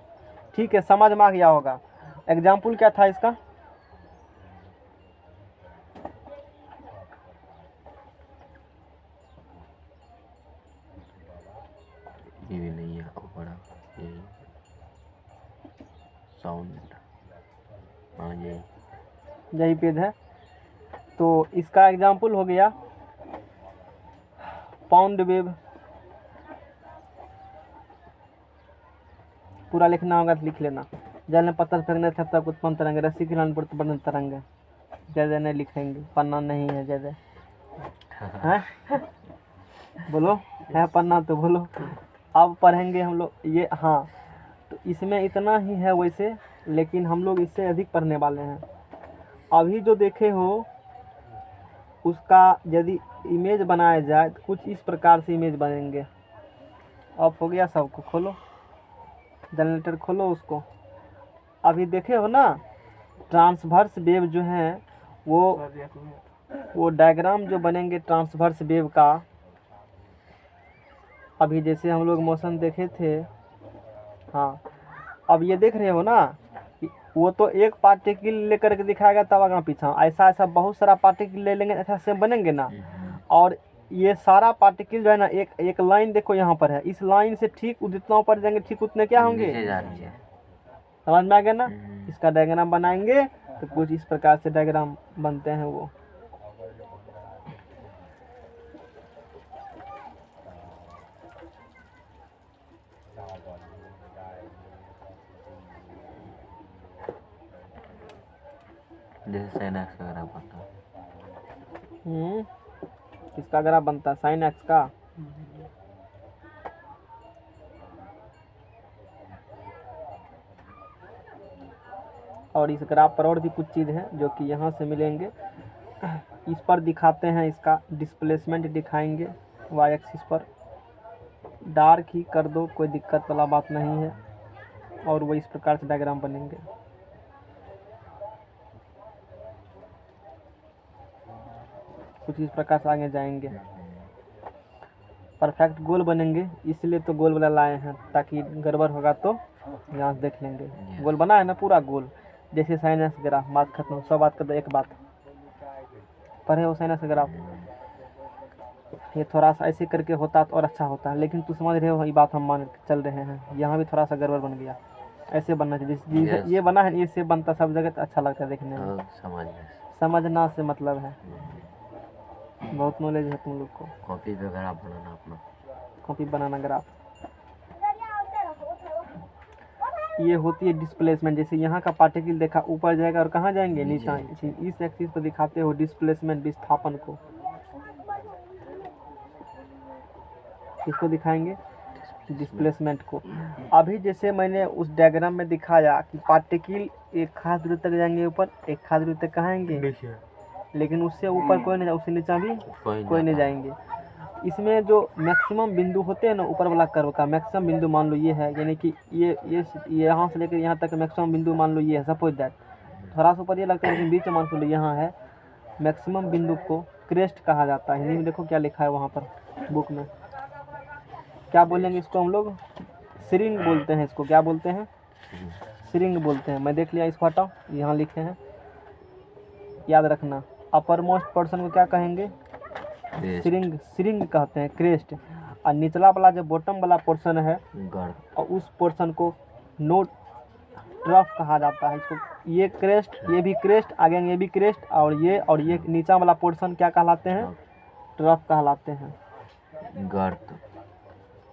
ठीक है समझ में आ गया होगा। एग्जाम्पल क्या था इसका, ये भी नहीं है, वो बड़ा यही साउंड, हाँ यही पेज है। तो इसका एग्जाम्पल हो गया पाउंड वेव। पूरा लिखना होगा तो लिख लेना। जल में पत्थर फेंकने से तब उत्पन्न तरंगे, रस्सी खिलाने पर उत्पन्न तरंगे। ज़्यादा नहीं लिखेंगे, पन्ना नहीं है ज़्यादा है। बोलो है पन्ना तो बोलो। अब पढ़ेंगे हम लोग ये, हाँ तो इसमें इतना ही है वैसे, लेकिन हम लोग इससे अधिक पढ़ने वाले हैं। अभी जो देखे हो उसका यदि इमेज बनाया जाए तो कुछ इस प्रकार से इमेज बनेंगे। अब हो गया, सबको खोलो, जनरेटर खोलो उसको। अभी देखे हो ना ट्रांसवर्स वेव जो है वो डायग्राम जो बनेंगे ट्रांसवर्स वेव का। अभी जैसे हम लोग मोशन देखे थे, हाँ अब ये देख रहे हो ना, वो तो एक पार्टिकल लेकर के दिखाएगा तब आगे पीछा, ऐसा ऐसा बहुत सारा पार्टिकल ले लेंगे, ऐसा सेम बनेंगे ना। और ये सारा पार्टिकल जो है ना, एक एक लाइन देखो यहाँ पर है, इस लाइन से ठीक जितना ऊपर जाएंगे ठीक उतने क्या होंगे, समझ में आ गया ना। इसका डायग्राम बनाएंगे तो कुछ इस प्रकार से डायग्राम बनते हैं वो। जैसे साइन एक्स वगैरह बनता है। इसका ग्राफ बनता है साइन एक्स का। और इस ग्राफ पर और भी कुछ चीज़ है जो कि यहाँ से मिलेंगे। इस पर दिखाते हैं, इसका डिस्प्लेसमेंट दिखाएंगे वाई एक्सिस पर। डार्क ही कर दो, कोई दिक्कत वाला बात नहीं है। और वो इस प्रकार से डायग्राम बनेंगे। कुछ इस प्रकार से आगे जाएंगे, परफेक्ट गोल बनेंगे। इसलिए तो गोल वाला लाए हैं, ताकि गड़बड़ होगा तो यहाँ से देख लेंगे। गोल बना है ना पूरा गोल, जैसे साइनस ग्राफ। बात खत्म, सब बात कर दो। एक बात पढ़े हो साइनस ग्राफ, ये थोड़ा सा ऐसे करके होता तो और अच्छा होता है, लेकिन तू समझ रहे हो ये बात, हम मान चल रहे हैं। यहाँ भी थोड़ा सा गड़बड़ बन गया, ऐसे बनना चाहिए। जिस ये बना है ये से बनता सब जगह तो अच्छा लगता है देखने में। समझना से मतलब है, बहुत नॉलेज है तुम लोग को। कॉपी पे ग्राफ बनाना, अपना कॉपी बनाना ग्राफ। ये होती है डिस्प्लेसमेंट। जैसे यहाँ का पार्टिकल देखा, ऊपर जाएगा और कहाँ जाएंगे, नीचे। इस एक्सिस पर दिखाते हो डिस्प्लेसमेंट, विस्थापन को। किसको दिखाएंगे, डिस्प्लेसमेंट को। अभी जैसे मैंने उस डायग्राम में दिखाया कि पार्टिकल एक खास दूरी तक जाएंगे ऊपर, एक खास दूरी तक कहाँ आएंगे, लेकिन उससे ऊपर कोई नहीं, उससे नीचे भी कोई नहीं जाएंगे। इसमें जो मैक्सिमम बिंदु होते हैं ना ऊपर वाला कर्व का, मैक्सिमम बिंदु मान लो ये है, यानी कि ये यहाँ से लेकर यहाँ तक मैक्सिमम बिंदु मान लो ये है। सपोज दैट थोड़ा सा ऊपर ये लगता है, लेकिन बीच में मान लो यहाँ है। मैक्सिमम बिंदु को क्रेस्ट कहा जाता है। हिंदी में देखो क्या लिखा है वहाँ पर बुक में, क्या बोलेंगे इसको हम लोग? सिरिंग बोलते हैं इसको। क्या बोलते हैं? सिरिंग बोलते हैं। मैं देख लिया, इसको हटाओ, यहाँ लिखे हैं, याद रखना। अपर मोस्ट पर्सन को क्या कहेंगे? सिरिंग, सिरिंग कहते हैं, क्रेस्ट। और निचला वाला जो बॉटम वाला पोर्शन है गर्द, और उस पोर्शन को नोट ट्रफ कहा जाता है। इसको ये क्रेस्ट, ये भी क्रेस्ट, आगे ये भी क्रेस्ट, और ये नीचा वाला पोर्शन क्या कहलाते हैं? ट्रफ कहलाते हैं। गर्द,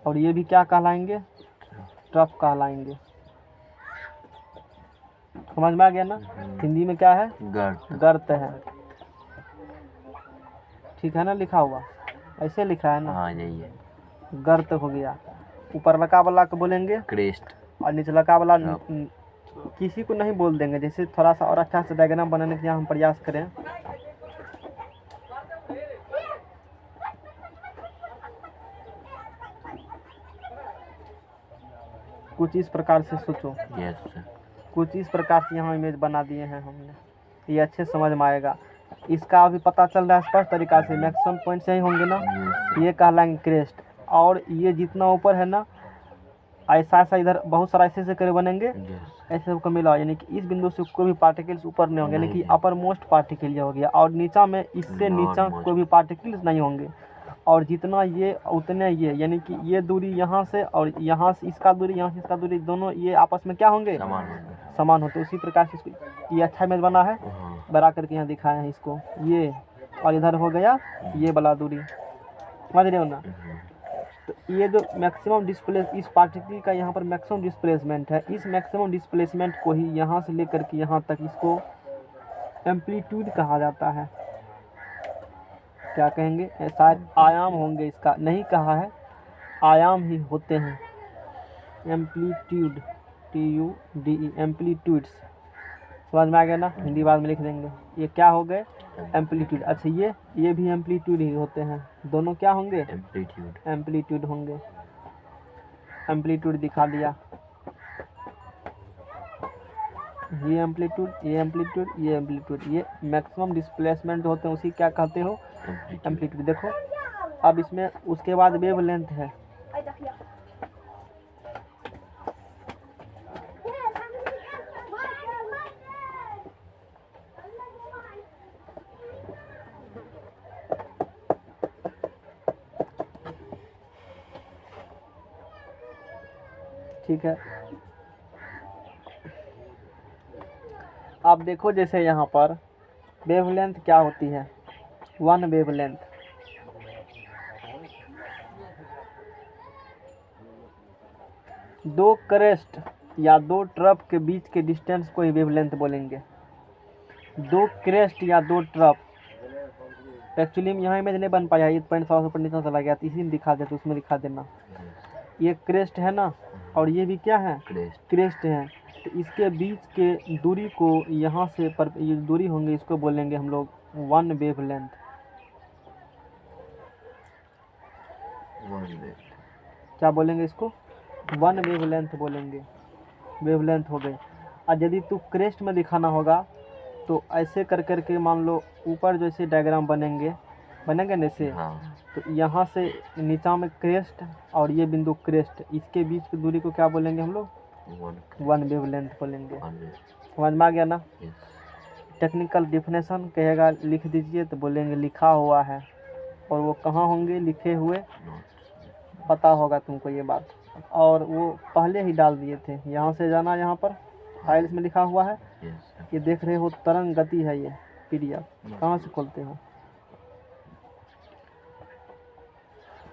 और ये भी क्या कहलाएंगे? ट्रफ कहलाएंगे। समझ में आ गया ना? हिंदी में क्या है? गर्द, गर्त है। ठीक है ना? लिखा हुआ ऐसे लिखा है ना? हाँ यही है। गर्त हो गया। ऊपर लका वाला को बोलेंगे क्रेस्ट, और निचलका वाला किसी को नहीं बोल देंगे। जैसे थोड़ा सा और अच्छा से डायग्राम बनाने के लिए हम प्रयास करें। कुछ इस प्रकार से सोचो, यस सर। कुछ इस प्रकार से यहाँ इमेज बना दिए हैं हमने, ये अच्छे समझ में आएगा। इसका अभी पता चल रहा है स्पष्ट तरीका से, मैक्सिमम पॉइंट सही होंगे ना? ये कहलाएंगे क्रेस्ट। और ये जितना ऊपर है ना, ऐसा ऐसा इधर बहुत सारा ऐसे ऐसे करे बनेंगे, ऐसे सबको मिला, यानी कि इस बिंदु से कोई भी पार्टिकल्स ऊपर नहीं होंगे, यानी कि अपर मोस्ट पार्टिकल ये हो गया। और नीचा में इससे नीचा कोई भी पार्टिकल्स नहीं होंगे। और जितना ये उतने ये, यानी कि ये दूरी यहाँ से और यहाँ से इसका दूरी, यहाँ से इसका दूरी, दोनों ये आपस में क्या होंगे? समान होंगे। समान होते। उसी प्रकार से इसको ये अच्छा इमेज बना है, हाँ, बड़ा करके यहाँ दिखाए हैं इसको, ये और इधर हो गया ये वाला दूरी। समझ रहे हो ना? तो ये जो मैक्सिमम डिस्प्लेस, इस पार्टिकल का यहाँ पर मैक्सिमम डिस्प्लेसमेंट है, इस मैक्सिमम डिस्प्लेसमेंट को ही यहाँ से लेकर के यहाँ तक, इसको एम्पलीट्यूड कहा जाता है। क्या कहेंगे? शायद आयाम होंगे, इसका नहीं कहा है, आयाम ही होते हैं। Amplitude, TUDE, amplitudes. समझ में आ गया ना? हिंदी बाद में लिख देंगे। ये क्या हो गए? एम्पलीट्यूड। अच्छा, ये भी एम्पलीट्यूड ही होते हैं, दोनों क्या होंगे? एम्पलीट्यूड, एम्पलीट्यूड होंगे। एम्पलीट्यूड दिखा दिया, ये एम्पलीट्यूड, ये एम्पलीट्यूड, ये एम्पलीट्यूड, ये मैक्सिमम डिस्प्लेसमेंट होते हैं, उसी क्या कहते हो? एम्पलीट्यूड। देखो अब इसमें उसके बाद वेवलेंथ है। ठीक है, आप देखो जैसे यहाँ पर वेवलेंथ क्या होती है? One wavelength. दो क्रेस्ट या दो ट्रफ के बीच के डिस्टेंस को ही वेवलेंथ बोलेंगे। दो क्रेस्ट या दो ट्रफ, एक्चुअली में यहाँ इमेज नहीं बन पाया, ये पॉइंट 100 से ऊपर नीचे चला गया, तो इसी में दिखा दे, तो उसमें दिखा देना। ये क्रेस्ट है ना, और ये भी क्या है? क्रेस्ट है। तो इसके बीच के दूरी को यहाँ से पर ये दूरी होंगे, इसको बोलेंगे हम लोग वन वेवलेंथ। क्या बोलेंगे इसको? वन वेवलेंथ बोलेंगे। वेवलेंथ हो गई। और यदि तू क्रेस्ट में दिखाना होगा तो ऐसे कर कर के, मान लो ऊपर जैसे डायग्राम बनेंगे ना ऐसे, हाँ, तो यहाँ से नीचा में क्रेस्ट और ये बिंदु क्रेस्ट, इसके बीच की दूरी को क्या बोलेंगे हम लोग? वन वेवलेंथ बोलेंगे। समझ में आ गया ना? टेक्निकल डिफिनेशन कहेगा लिख दीजिए, तो बोलेंगे लिखा हुआ है। और वो कहाँ होंगे लिखे हुए? पता होगा तुमको ये बात, और वो पहले ही डाल दिए थे। यहाँ से जाना, यहाँ पर फाइल्स में लिखा हुआ है, ये देख रहे हो तरंग गति है, ये PDF कहाँ से खोलते हो?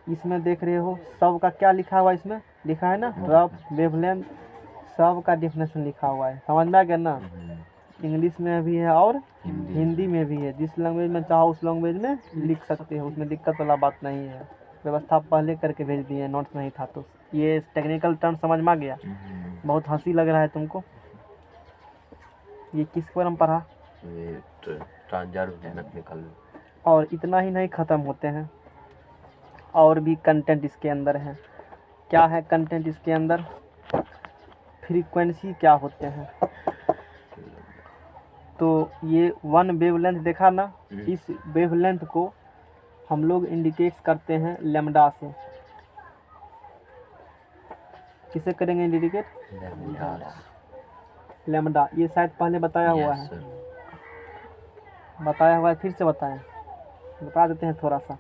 इसमें देख रहे हो सब का क्या लिखा हुआ है? इसमें लिखा है ना रफ, वेवलेंथ, सब का डेफिनेशन लिखा हुआ है। समझ में आ गया ना? इंग्लिश में भी है और हिंदी में भी है। जिस लैंग्वेज में चाहो उस लैंग्वेज में लिख सकते हो, उसमें दिक्कत वाला बात नहीं है। व्यवस्था पहले करके भेज दिए, नोट्स नहीं था तो। ये टेक्निकल टर्म समझ में आ गया? बहुत हंसी लग रहा है तुमको। ये किस पर हम पढ़ा? और इतना ही नहीं ख़त्म होते हैं, और भी कंटेंट इसके अंदर है। क्या है कंटेंट इसके अंदर? फ्रीक्वेंसी क्या होते हैं? तो ये 1 वेवलेंथ देखा ना, इस वेवलेंथ को हम लोग इंडिकेट करते हैं लैम्डा से। किसे करेंगे इंडिकेट? लैम्डा। ये शायद पहले बताया हुआ है, बताया हुआ है, फिर से बताएं, बता देते हैं थोड़ा सा।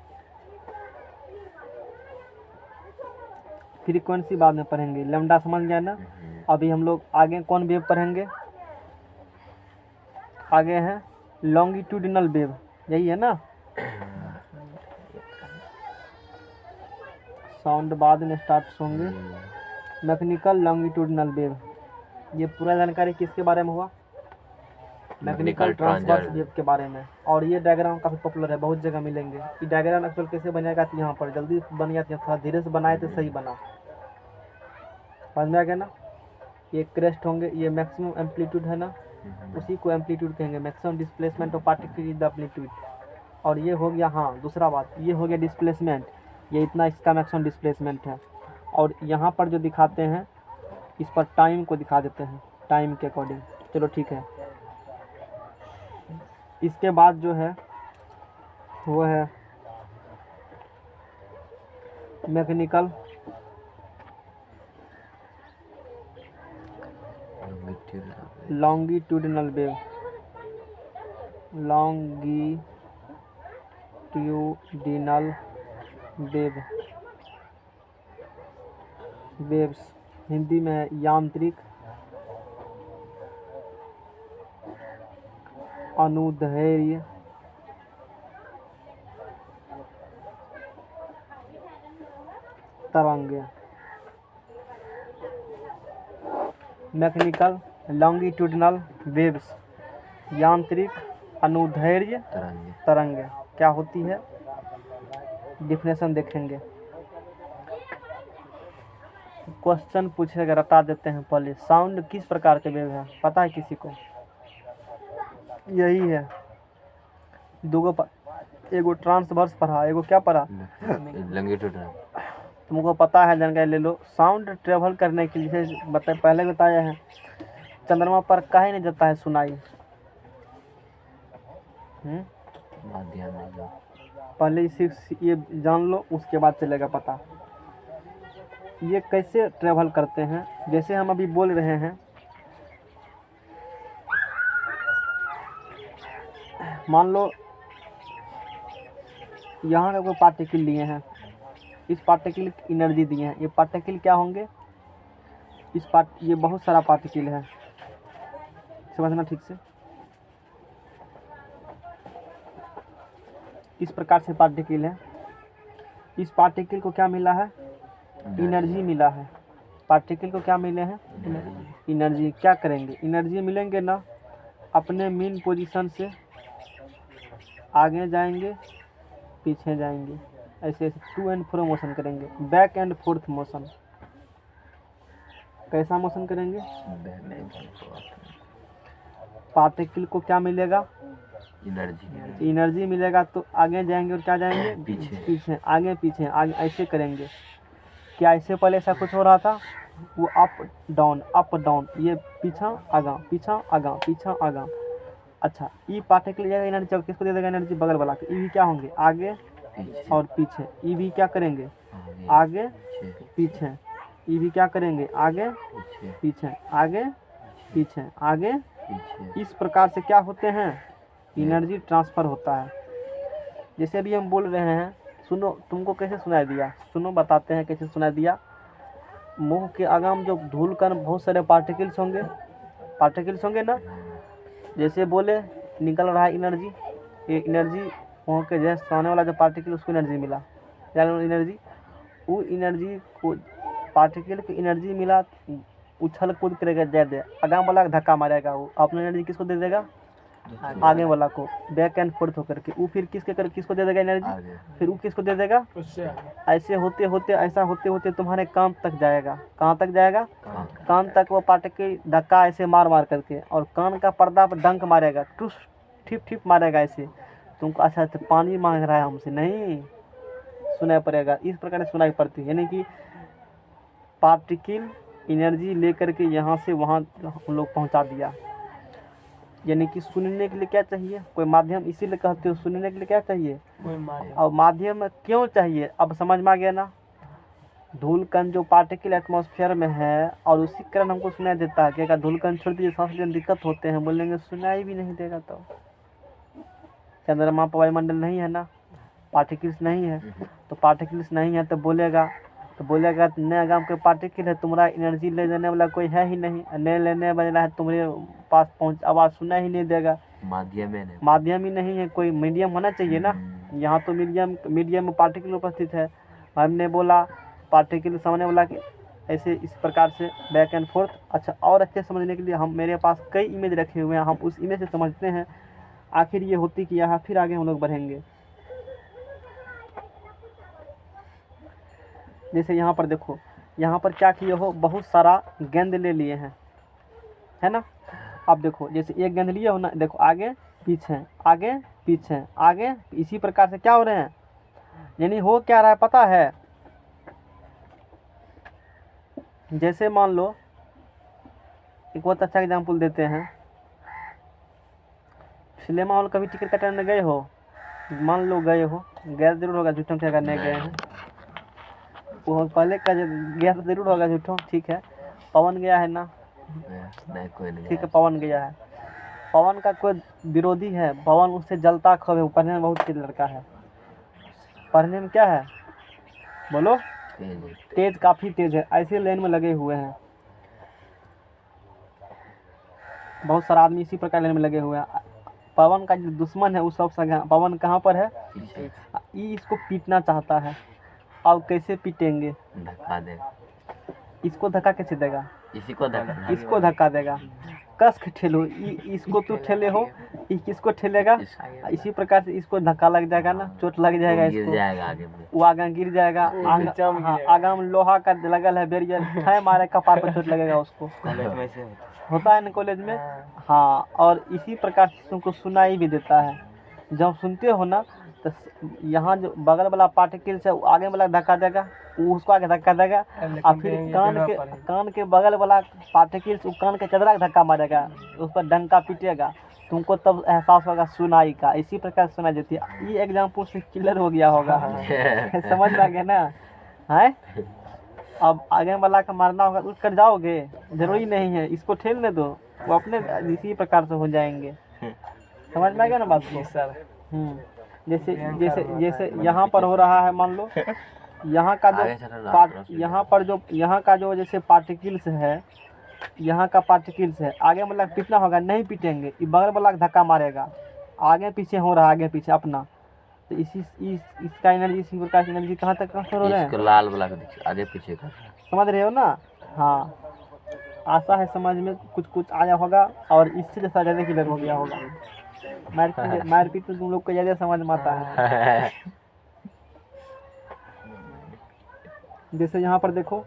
फ्रीक्वेंसी बाद में पढ़ेंगे, लैम्डा समझ गया ना। अभी हम लोग आगे कौन वेव पढ़ेंगे? आगे है लॉन्गिट्यूडिनल वेव, यही है ना। साउंड बाद में स्टार्ट होंगे। मैकेनिकल लॉन्गिट्यूडिनल वेव, ये पूरा जानकारी किसके बारे में हुआ? मैकेनिकल ट्रांसवर्स वेव के बारे में। और ये डायग्राम काफ़ी पॉपुलर है, बहुत जगह मिलेंगे। ये डायग्राम एक्चुअल कैसे बनेगा? तो यहाँ पर जल्दी बन गया, थोड़ा धीरे से बनाए तो सही बना। समझ में आ गया ना। ये क्रेस्ट होंगे, ये मैक्सिमम एम्पलीट्यूड है ना, उसी को एम्पलीट्यूड कहेंगे। Maximum displacement of particle is the amplitude. और ये हो गया, हाँ दूसरा बात, ये हो गया डिस्प्लेसमेंट, ये इतना इसका मैक्सिमम डिस्प्लेसमेंट है। और यहाँ पर जो दिखाते हैं, इस पर टाइम को दिखा देते हैं, टाइम के अकॉर्डिंग। चलो ठीक है। इसके बाद जो है वो है mechanical longitudinal wave. Longitudinal wave, waves Hindi में है यांत्रिक अनुदैर्ध्य तरंगे। मैकेनिकल लॉन्गिट्यूडिनल वेव्स, यांत्रिक अनुदैर्ध्य तरंगे क्या होती है? डिफिनेशन देखेंगे। क्वेश्चन पूछेगा, बता देते हैं पहले। साउंड किस प्रकार के वेव है, पता है किसी को? यही है, एगो ट्रांसवर्स पढ़ा, एगो क्या पढ़ा? लॉन्गिट्यूडिनल। तुमको पता है, जानकारी ले लो। साउंड ट्रेवल करने के लिए पहले बताया है, चंद्रमा पर काहे नहीं जाता है सुनाई? पहले इसी ये जान लो, उसके बाद चलेगा पता। ये कैसे ट्रेवल करते हैं? जैसे हम अभी बोल रहे हैं, मान लो यहाँ का कोई पार्टिकल लिए हैं, इस पार्टिकल की एनर्जी दिए हैं। ये पार्टिकल क्या होंगे? ये बहुत सारा पार्टिकल है, समझना ठीक से। इस प्रकार से पार्टिकल है। इस पार्टिकल को क्या मिला है? एनर्जी मिला है। पार्टिकल को क्या मिले हैं? एनर्जी। क्या करेंगे? एनर्जी मिलेंगे ना, अपने मेन पोजीशन से आगे जाएंगे, पीछे जाएंगे, ऐसे ऐसे 2 एंड 4 मोशन करेंगे, बैक एंड फोर्थ मोशन। कैसा मोशन करेंगे? पार्टिकल को क्या मिलेगा? एनर्जी मिलेगा, तो आगे जाएंगे और क्या जाएंगे? पीछे। आगे पीछे, आगे ऐसे करेंगे। क्या ऐसे पहले ऐसा कुछ हो रहा था? वो अप डाउन, ये पीछा आगा, पीछा आगा, पीछा आगा। अच्छा, ई पार्टिकल जाएगा एनर्जी, किसको दे देगा एनर्जी? बगल वाला को। ई भी क्या होंगे? आगे और पीछे। ई भी क्या करेंगे? आगे पीछे। ई भी क्या करेंगे? आगे पीछे, आगे पीछे, आगे। इस प्रकार से क्या होते हैं? एनर्जी ट्रांसफ़र होता है। जैसे अभी हम बोल रहे हैं, सुनो, तुमको कैसे सुनाई दिया? सुनो, बताते हैं कैसे सुनाई दिया। मुंह के आगाम जो धूल कण बहुत सारे पार्टिकल्स होंगे ना, जैसे बोले निकल रहा है एनर्जी, ये एनर्जी मुँह के जैसे सामने वाला जो पार्टिकल, उसको एनर्जी मिला, एनर्जी। वो एनर्जी को, पार्टिकल को एनर्जी मिला, उछल कूद करेगा, दे दे, आगाम वाला धक्का मारेगा, वो अपनी एनर्जी किसको दे देगा? आगे वाला को, बैक एंड फोर्थ होकर के। वो फिर किसको दे देगा एनर्जी? फिर वो किसको दे देगा? ऐसे होते होते, ऐसा होते होते तुम्हारे कान तक जाएगा। कहाँ तक जाएगा? कान तक। वो पार्टिकल धक्का ऐसे मार करके, और कान का पर्दा पर डंक मारेगा, टूस ठिप ठिप मारेगा ऐसे। तुमको अच्छा तो पानी मांग रहा है हमसे, नहीं सुनाई पड़ेगा। इस प्रकार से सुनाई पड़ती है, यानी कि पार्टिकल एनर्जी लेकर के यहाँ से वहाँ हम लोग पहुँचा दिया। यानी कि सुनने के लिए क्या चाहिए, कोई माध्यम, इसीलिए कहते हो सुनने के लिए क्या चाहिए, कोई माध्यम। और माध्यम क्यों चाहिए, अब समझ में आ गया ना। धूल कण जो पार्टिकल एटमॉस्फेयर में है और उसी कारण हमको सुनाई देता है। क्या धूल कण छोड़ दीजिए, सांस लेने में दिक्कत होते हैं, बोलेंगे सुनाई भी नहीं देगा। तो चंद्रमा पर वायुमंडल नहीं है ना, पार्टिकल्स नहीं है, तो पार्टिकल्स नहीं है तो बोलेगा नए आगाम के पार्टिकल है, तुम्हारा एनर्जी ले जाने वाला कोई है ही नहीं, नहीं लेने वाला है तुम्हारे पास पहुँच, आवाज़ सुना ही नहीं देगा। माध्यम ही नहीं है, कोई मीडियम होना चाहिए ना। यहाँ तो मीडियम में पार्टिकल उपस्थित है। हमने बोला पार्टिकल समझने वाला कि ऐसे इस प्रकार से बैक एंड फोर्थ। अच्छा, और अच्छे समझने के लिए हम मेरे पास कई इमेज रखे हुए हैं, हम उस इमेज से समझते हैं आखिर ये होती क्या है, फिर आगे हम लोग बढ़ेंगे। जैसे यहाँ पर देखो, यहाँ पर क्या किए हो, बहुत सारा गेंद ले लिए हैं, है ना। अब देखो जैसे एक गेंद लिए हो ना, देखो आगे पीछे आगे पीछे आगे, इसी प्रकार से क्या हो रहे हैं, यानी हो क्या रहा है पता है। जैसे मान लो एक बहुत अच्छा एग्जाम्पल देते हैं, सिनेमा हॉल कभी टिकट कटाने गए हो, मान लो गए हो, गैस जरूर होगा, झूठों क्या करने गए हैं, वो पहले का गया तो जरूर होगा झूठों, ठीक है। पवन गया है ना, ठीक है, पवन गया है, पवन का कोई विरोधी है, पवन उससे जलता खब है, पढ़ने में बहुत तेज लड़का है, पढ़ने में क्या है बोलो, तेज, काफ़ी तेज है, ऐसे लाइन में लगे हुए हैं, बहुत सारा आदमी इसी प्रकार लाइन में लगे हुए हैं। पवन का जो दुश्मन है उस सब पवन कहाँ पर है, ये इसको पीटना चाहता है। अब कैसे पीटेंगे, धक्का देगा, इसको धक्का कैसे देगा, इसको धक्का देगा, कस के ठेलो, इसको तू ठेले हो, किसको ठेलेगा, इसी प्रकार से इसको धक्का लग जाएगा ना, चोट लग जाएगा, इसको वो आगे गिर जाएगा। आगा में लोहा का लगल है बैरियर, है मारे कपार पर चोट लगेगा उसको, होता है ना कॉलेज में, हाँ। और इसी प्रकार से तुमको सुनाई भी देता है, जब सुनते हो ना तो यहाँ जो बगल वाला पार्टिकल से आगे वाला धक्का देगा, वो उसको आगे धक्का देगा, और फिर कान के बगल वाला पार्टिकल से कान के चदरा का धक्का मारेगा, उस पर डंका पीटेगा, तुमको तब एहसास होगा सुनाई का। इसी प्रकार सुनाई देती है। ये एग्जाम्पल से क्लियर हो गया होगा समझ में आ गया ना, है। अब आगे वाला का मारना होगा, उठ कर जाओगे, जरूरी नहीं है, इसको ठेलने दो, वो अपने इसी प्रकार से हो जाएंगे। समझ में आ गया ना बात को। जैसे जैसे जैसे यहाँ पर हो रहा है, मान लो यहाँ का जो यहाँ का जो जैसे पार्टिकल्स है, यहाँ का पार्टिकल्स है, आगे मतलब पीटना होगा, नहीं पीटेंगे, ये बगल वाला धक्का मारेगा, आगे पीछे हो रहा है, आगे पीछे अपना, तो इसका एनर्जी, इसी प्रकार की एनर्जी कहाँ तक ट्रांसफर हो रहा है, लाल वाला आगे पीछे का, समझ रहे हो ना। हाँ, आशा है समझ में कुछ आया होगा, और इससे जैसा ज़्यादा क्लियर हो गया होगा। मारपीट तो तुम लोग को ज़्यादा समझ में आता है। जैसे यहाँ पर देखो,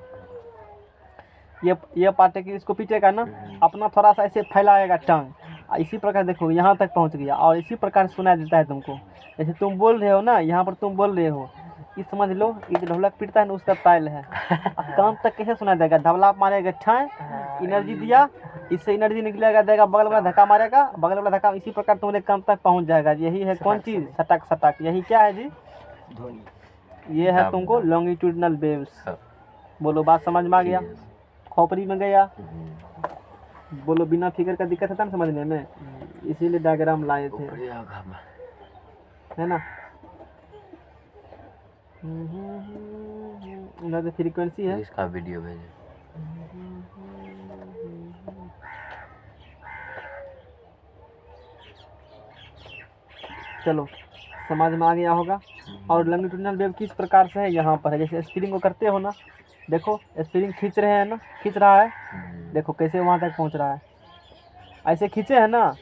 ये पार्टिकल इसको पीटेगा ना, अपना थोड़ा सा ऐसे फैलाएगा टंग, इसी प्रकार देखो यहाँ तक पहुँच गया, और इसी प्रकार सुनाई देता है तुमको। जैसे तुम बोल रहे हो ना, यहाँ पर तुम बोल रहे हो, ये समझ लो, ये ढोलक पीटता है ना, उसका ताल है, कान तक कैसे सुनाई देगा, ढबला मारेगा, ठाए एनर्जी दिया, इससे एनर्जी निकलेगा, देगा, बगल वाला धक्का मारेगा, बगल वाला धक्का, इसी प्रकार तुम्हारे कान तक पहुँच जाएगा। यही है कौन चीज़, सटक सटक, यही क्या है जी, ये है तुमको लॉन्गिट्यूडनल वेव्स। बोलो बात समझ में आ गया, खोपड़ी में गया, बोलो बिना फिगर का दिक्कत था ना समझने में, इसीलिए डायग्राम लाए थे, है ना। इधर फ्रीक्वेंसी है, इसका वीडियो भेजे। चलो समझ में आ गया होगा। और लॉन्गिट्यूडनल वेव किस प्रकार से है, यहाँ पर है, जैसे स्प्रिंग को करते हो ना, देखो स्प्रिंग खींच रहे हैं ना, खींच रहा है, देखो कैसे वहाँ तक पहुँच रहा है, ऐसे खींचे है ना,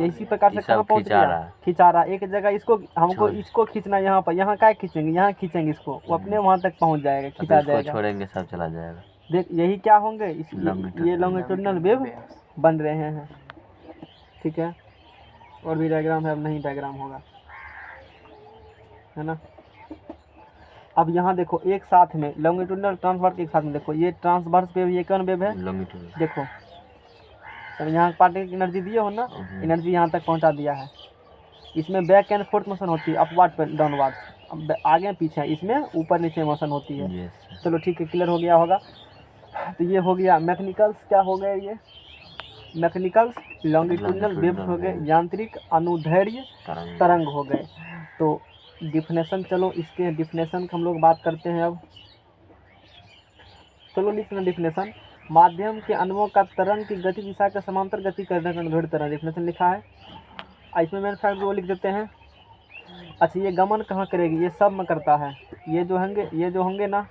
इसी प्रकार से कहाँ पहुँच गया, खिंचा रहा है एक जगह, इसको हमको इसको खींचना, यहाँ पर, यहाँ क्या खींचेंगे, यहाँ खींचेंगे इसको, वो अपने वहाँ तक पहुँच जाएगा, खींचा जाएगा, छोड़ेंगे सब चला जाएगा। देख यही क्या होंगे, ये लॉन्गिट्यूडनल वेव बन रहे हैं, ठीक है। और भी डायग्राम है, अब नहीं डायग्राम होगा, है ना। अब यहाँ देखो एक साथ में लॉन्गिट्यूडनल ट्रांसवर्स एक साथ में, देखो ये ट्रांसवर्स वेव, ये कौन वेव है, देखो तो यहाँ पार्टिकल की एनर्जी दिए हो ना, एनर्जी यहाँ तक पहुँचा दिया है। इसमें बैक एंड फोर्थ मोशन होती है, अपवर्ड डाउनवर्ड, अब आगे पीछे, इसमें ऊपर नीचे मोशन होती है। यस चलो ठीक है, क्लियर हो गया होगा। तो ये हो गया मैकेनिकल्स, क्या हो गए ये मैकेनिकल्स, लॉन्गिट्यूडनल वेव्स हो गए, यांत्रिक अनुदैर्ध्य तरंग तरंग हो गए। तो डिफिनेशन, चलो इसके डिफिनेशन की हम लोग बात करते हैं अब। चलो लिखना डिफिनेशन, माध्यम के अणुओं का तरंग की गति दिशा के समांतर गति करने का अनुदैर्ध्य तरंग, डिफिनेशन लिखा है। इसमें मेन फैक्ट वो लिख देते हैं। अच्छा, ये गमन कहाँ करेगी, ये सब में करता है। ये जो होंगे ना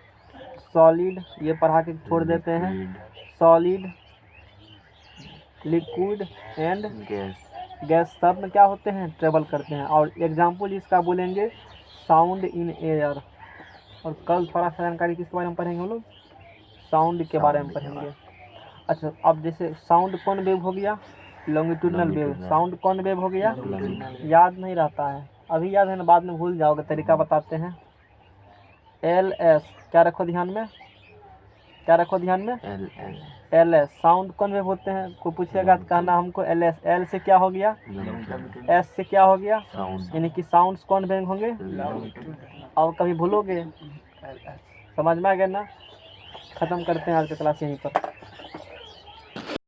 सॉलिड, ये पढ़ा के छोड़ देते हैं, solid, liquid and gas gas, सब में क्या होते हैं, ट्रेवल करते हैं। और एग्जाम्पल इसका बोलेंगे साउंड इन एयर। और कल थोड़ा सा जानकारी किसके बारे में पढ़ेंगे हम लोग, साउंड के बारे में पढ़ेंगे। अच्छा, अब जैसे साउंड कौन वेव हो गया, लॉन्गिट्यूडनल वेव। साउंड कौन वेव हो गया, याद नहीं रहता है, अभी याद है ना, बाद में भूल जाओगे, तरीका बताते हैं। एल एस, क्या रखो ध्यान में, क्या रखो ध्यान में, एल एस साउंड कौन वेव होते हैं। कोई पूछेगा तो कहना हमको एल एस, एल से क्या हो गया, एस से क्या हो गया, साउंड यानी कि साउंड्स कौन वेव होंगे। और कभी भूलोगे, समझ में आ गया ना। ख़त्म करते हैं आज का क्लास यहीं पर।